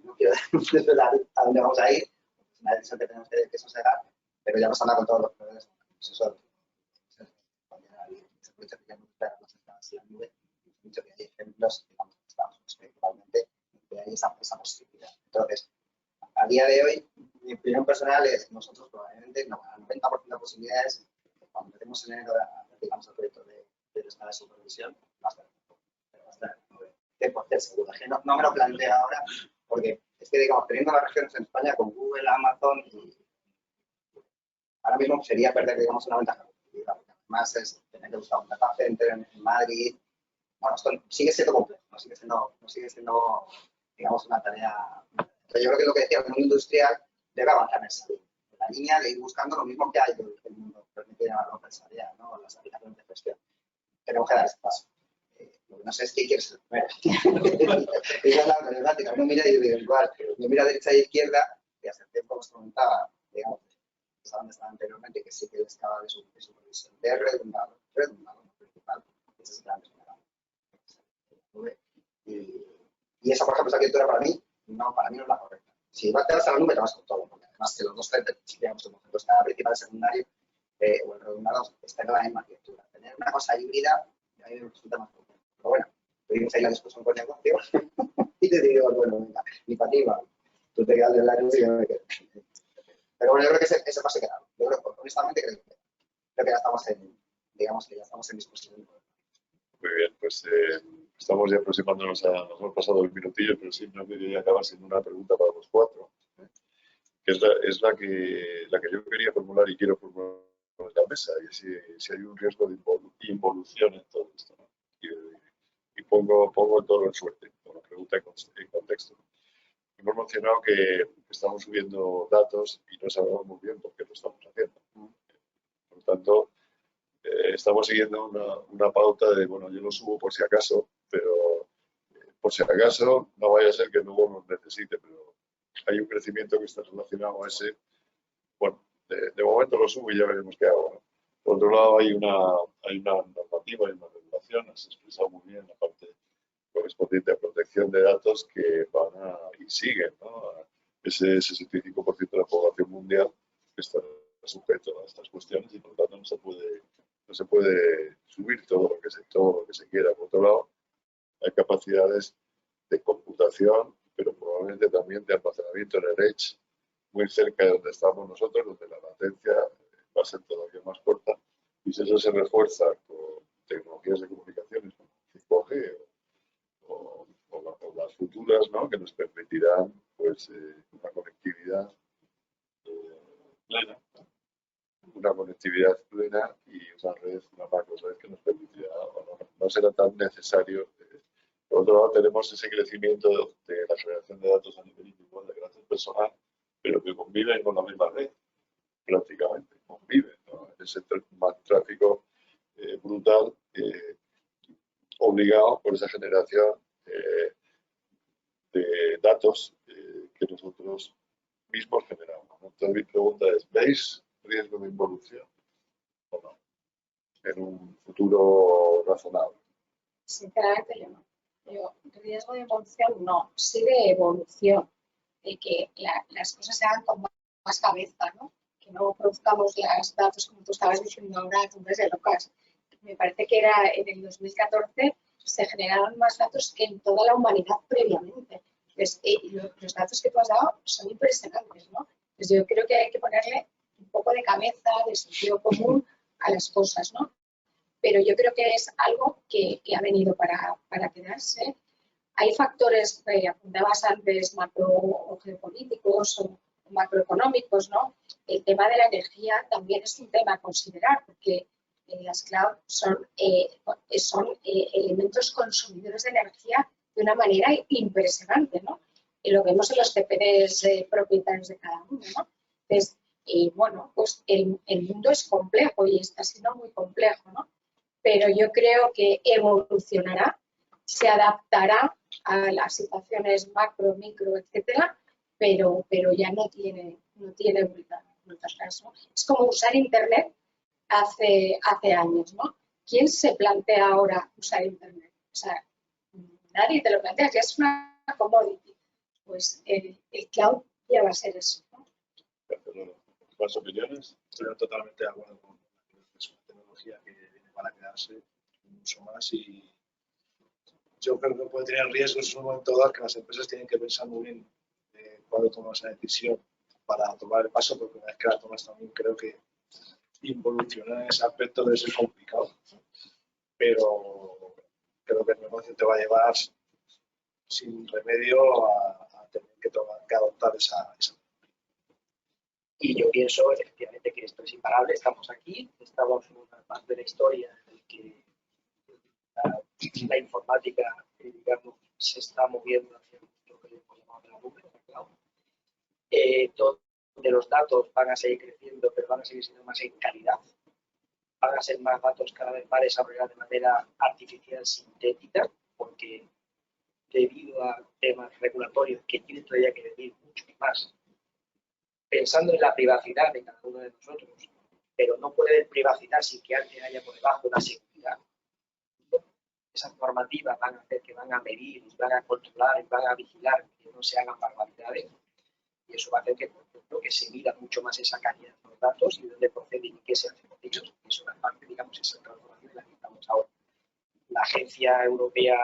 no quiero desvelar a dónde vamos a ir, es una decisión que tenemos que sosegar, pero ya hemos hablado con todos los proveedores. Eso que hay ejemplos, digamos, que estamos principalmente, que hay esa posibilidad. Entonces, a día de hoy, mi opinión personal es nosotros probablemente, no, al 90% de posibilidades, cuando empecemos en enero, digamos, el proyecto de escala de supervisión, va a estar 100% seguro. No me lo planteo ahora, porque es que, digamos, teniendo las regiones en España con Google, Amazon, y ahora mismo sería perder, digamos, una ventaja. Además es tener que buscar un data center en Madrid. Bueno, esto sigue siendo complejo, no sigue siendo, digamos, una tarea. Pero yo creo que lo que decía el mundo industrial debe avanzar en esa la línea de ir buscando lo mismo que hay en el mundo permite llamarlo empresarial, ¿no? Las aplicaciones de gestión. Tenemos que dar ese paso. Lo que no sé es qué quieres ser primero. Esa es la problemática. Uno mira individual, uno mira derecha e izquierda, y hace tiempo os comentaba, digamos, donde estaba anteriormente, que sí que les acaba de supervisión de redundado principal, ese es el gran desplazamiento. Y esa, por ejemplo, esa arquitectura para mí no es la correcta. Si te vas a la nube, te vas con todo, porque además que los dos digamos, el concepto está principal, secundario o el redundado está en la misma arquitectura. Tener una cosa híbrida, a mí me resulta más complejo. Pero bueno, tuvimos ahí la discusión con el negocio y te digo, bueno, venga, ni para ti, va. Tú te quedas en la nube y yo me quedo. Pero bueno, yo creo que ese paso queda. Yo creo, honestamente, creo que ya estamos digamos que ya estamos en discusión. Muy bien, pues estamos ya aproximándonos nos hemos pasado el minutillo, pero sí, no quería acabar sin una pregunta para los cuatro, que es la que yo quería formular y quiero formular en la mesa, y si hay un riesgo de involución en todo esto, ¿no? Y pongo todo en suerte, con la pregunta en contexto. Hemos mencionado que estamos subiendo datos y no sabemos muy bien por qué lo estamos haciendo. Por lo tanto, estamos siguiendo una pauta de, bueno, yo lo subo por si acaso, pero por si acaso no vaya a ser que luego nos necesite, pero hay un crecimiento que está relacionado a ese. Bueno, de momento lo subo y ya veremos qué hago, ¿no? Por otro lado, hay una normativa, hay una regulación, has expresado muy bien la parte correspondiente a protección de datos que van y siguen, ¿no? Ese 65% de la población mundial está sujeto a estas cuestiones y por lo tanto no se puede subir todo lo que se quiera. Por otro lado, hay capacidades de computación, pero probablemente también de almacenamiento en el edge, muy cerca de donde estamos nosotros, donde la latencia va a ser todavía más corta, y si eso se refuerza con tecnologías de comunicaciones como 5G o las futuras, ¿no? que nos permitirán pues, una conectividad plena. Una conectividad plena y una red, una macro-red que nos permitirá, no será tan necesario. Por otro lado, tenemos ese crecimiento de la generación de datos a nivel individual de creación personal, pero que conviven con la misma red, prácticamente, conviven, ¿no? En ese tráfico brutal, obligado por esa generación de datos que nosotros mismos generamos, ¿no? Entonces mi pregunta es, ¿veis riesgo de involución o no en un futuro razonable? Sinceramente yo no. Yo, riesgo de involución no, sí de evolución, de que las cosas se hagan con más cabeza, ¿no? Que no produzcamos los datos, como tú estabas diciendo ahora, desde locas. Me parece que era en el 2014 se generaron más datos que en toda la humanidad previamente. Pues, los datos que tú has dado son impresionantes, ¿no? Pues yo creo que hay que ponerle un poco de cabeza, de sentido común a las cosas, ¿no? Pero yo creo que es algo que ha venido para quedarse. Hay factores que apuntabas antes, macro geopolíticos o macroeconómicos, ¿no? El tema de la energía también es un tema a considerar, porque las cloud son elementos consumidores de energía de una manera impresionante, ¿no? Y lo vemos en los CPDs propietarios de cada uno, ¿no? Entonces, bueno, pues el mundo es complejo y está siendo muy complejo, ¿no? Pero yo creo que evolucionará, se adaptará a las situaciones macro, micro, etcétera, pero ya no tiene vuelta atrás, ¿no? Es como usar Internet hace años, ¿no? ¿Quién se plantea ahora usar Internet? O sea, nadie te lo plantea, ya es una commodity. Pues el cloud ya va a ser eso, ¿no? ¿Más opiniones? Estoy totalmente de acuerdo con que es una tecnología que viene para quedarse mucho más y yo creo que puede tener riesgos en un momento dado que las empresas tienen que pensar muy bien cuándo tomar esa decisión para tomar el paso, porque una vez que la tomas también creo que involucionar en ese aspecto debe ser complicado, pero creo que el negocio te va a llevar sin remedio a tener que adoptar esa. Y yo pienso efectivamente que esto es imparable, estamos aquí, estamos en una parte de la historia en la que la informática, digamos, se está moviendo hacia lo que hemos llamado la nube, la cloud. Donde los datos van a seguir creciendo, pero van a seguir siendo más en calidad. Van a ser más datos cada vez más desarrollados de manera artificial sintética, porque debido a temas regulatorios que tienen todavía que venir mucho más, pensando en la privacidad de cada uno de nosotros, pero no puede haber privacidad sin que alguien haya por debajo una seguridad. Esas normativas van a hacer que van a medir, van a controlar y van a vigilar que no se hagan barbaridades. Y eso va a hacer que, por ejemplo, que se mida mucho más esa calidad de los datos y dónde proceden y qué se hace con ellos. Eso es parte, digamos, esa transformación en la que estamos ahora. La Agencia Europea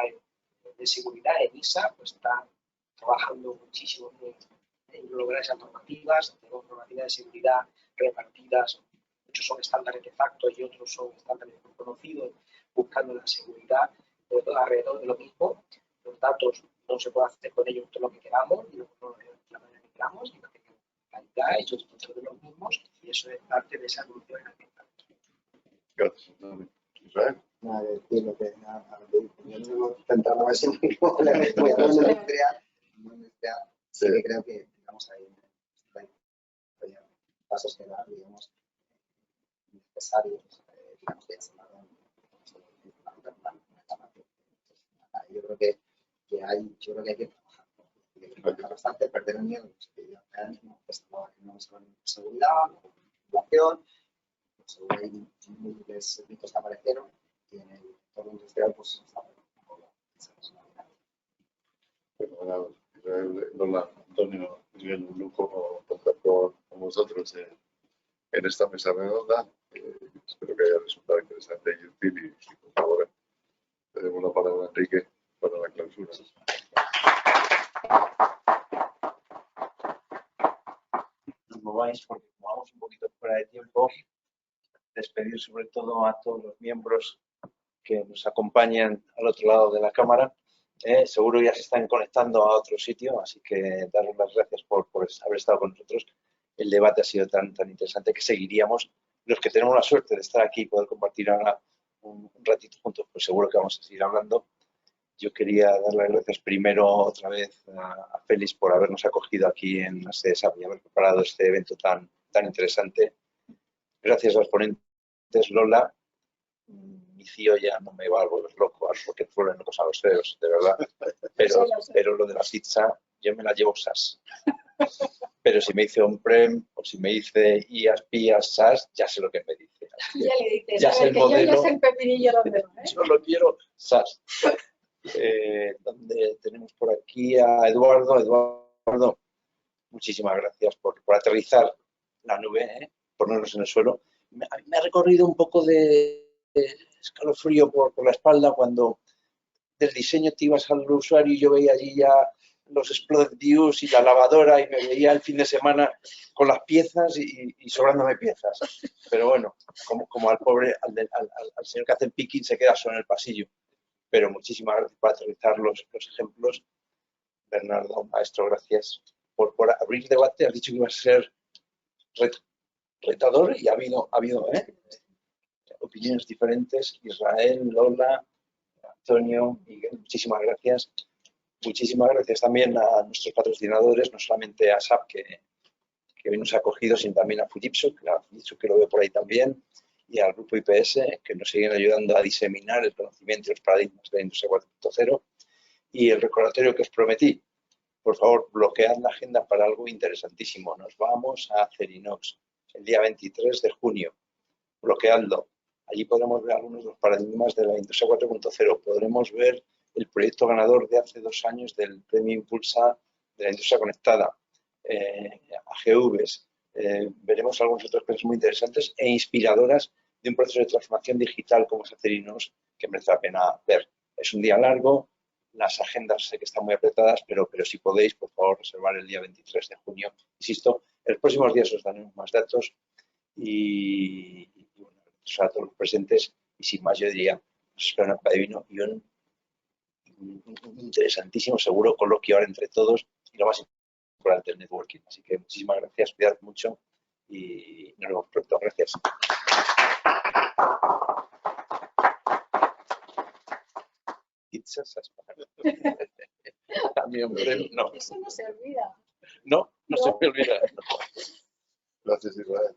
de Seguridad, ENISA, pues está trabajando muchísimo en lograr esas normativas. Tenemos normativas de seguridad repartidas, muchos son estándares de facto y otros son estándares conocidos, buscando la seguridad alrededor de lo mismo. Los datos no se puede hacer con ellos todo lo que queramos, y no de la manera que queramos, sino que tengan calidad, hechos de los mismos, y eso es parte de esa evolución en la que estamos. Gracias. Israel. Nada, decir lo que yo intentando ver si voy a hablar de la industria, sí que creo que digamos hay pasos que dan, digamos, necesarios, digamos, de yo creo que hay que trabajar bastante, perder el miedo, ahora mismo tenemos seguridad, regulación, seguro hay múltiples mitos que aparecieron y en el entorno industrial pues está Bueno, Lola, Antonio, es bien un lujo contar con vosotros en esta mesa redonda. Espero que haya resultado interesante y útil y por favor, le demos la palabra a Enrique para la clausura. No mováis porque como vamos un poquito fuera de tiempo, despedir sobre todo a todos los miembros que nos acompañan al otro lado de la cámara Seguro ya se están conectando a otro sitio, así que daros las gracias por haber estado con nosotros. El debate ha sido tan interesante que seguiríamos. Los que tenemos la suerte de estar aquí y poder compartir ahora un ratito juntos, pues seguro que vamos a seguir hablando. Yo quería dar las gracias primero otra vez a Félix por habernos acogido aquí en la sede SAP y haber preparado este evento tan interesante. Gracias a los ponentes, Lola. Mi CEO ya no me va a volver loco porque fueron locos a los CEOs, de verdad. Pero lo de la pizza, yo me la llevo SAS. Pero si me dice on-prem o si me dice IaaS, SaaS, ya sé lo que me dice. Ya le dices, ya sé el modelo. Yo ya sé el pepinillo donde va, Yo lo quiero SaaS. Donde tenemos por aquí a Eduardo. Eduardo, muchísimas gracias por aterrizar la nube, ponernos en el suelo. Me ha recorrido un poco de escalofrío por la espalda cuando del diseño te ibas al usuario y yo veía allí ya los exploded views y la lavadora y me veía el fin de semana con las piezas y sobrándome piezas. Pero bueno, como al pobre, al señor que hace el picking se queda solo en el pasillo. Pero muchísimas gracias por aterrizar los ejemplos. Bernardo, maestro, gracias por abrir el debate. Has dicho que iba a ser retador y ha habido opiniones diferentes. Israel, Lola, Antonio, Miguel, muchísimas gracias. Muchísimas gracias también a nuestros patrocinadores, no solamente a SAP, que hoy nos ha acogido, sino también a Fujitsu, que lo veo por ahí también, y al grupo IPS, que nos siguen ayudando a diseminar el conocimiento y los paradigmas de la industria 4.0. Y el recordatorio que os prometí, por favor, bloquead la agenda para algo interesantísimo. Nos vamos a Acerinox el día 23 de junio. Bloqueadlo. Allí podremos ver algunos de los paradigmas de la industria 4.0. Podremos ver el proyecto ganador de hace 2 años del Premio Impulsa de la industria conectada, AGVs. Veremos algunas otras cosas muy interesantes e inspiradoras de un proceso de transformación digital como es Acerinox, que merece la pena ver. Es un día largo, las agendas sé que están muy apretadas, pero si podéis, por favor, reservar el día 23 de junio. Insisto, en los próximos días os daremos más datos y bueno, gracias a todos los presentes. Y sin más, yo diría, nos espera una copa de vino y un interesantísimo, seguro, coloquio ahora entre todos y lo más importante, el networking. Así que muchísimas gracias, cuidad mucho y nos vemos pronto. Gracias. Pizzas, también, no. Eso no se olvida. No se me olvida. Gracias, Israel.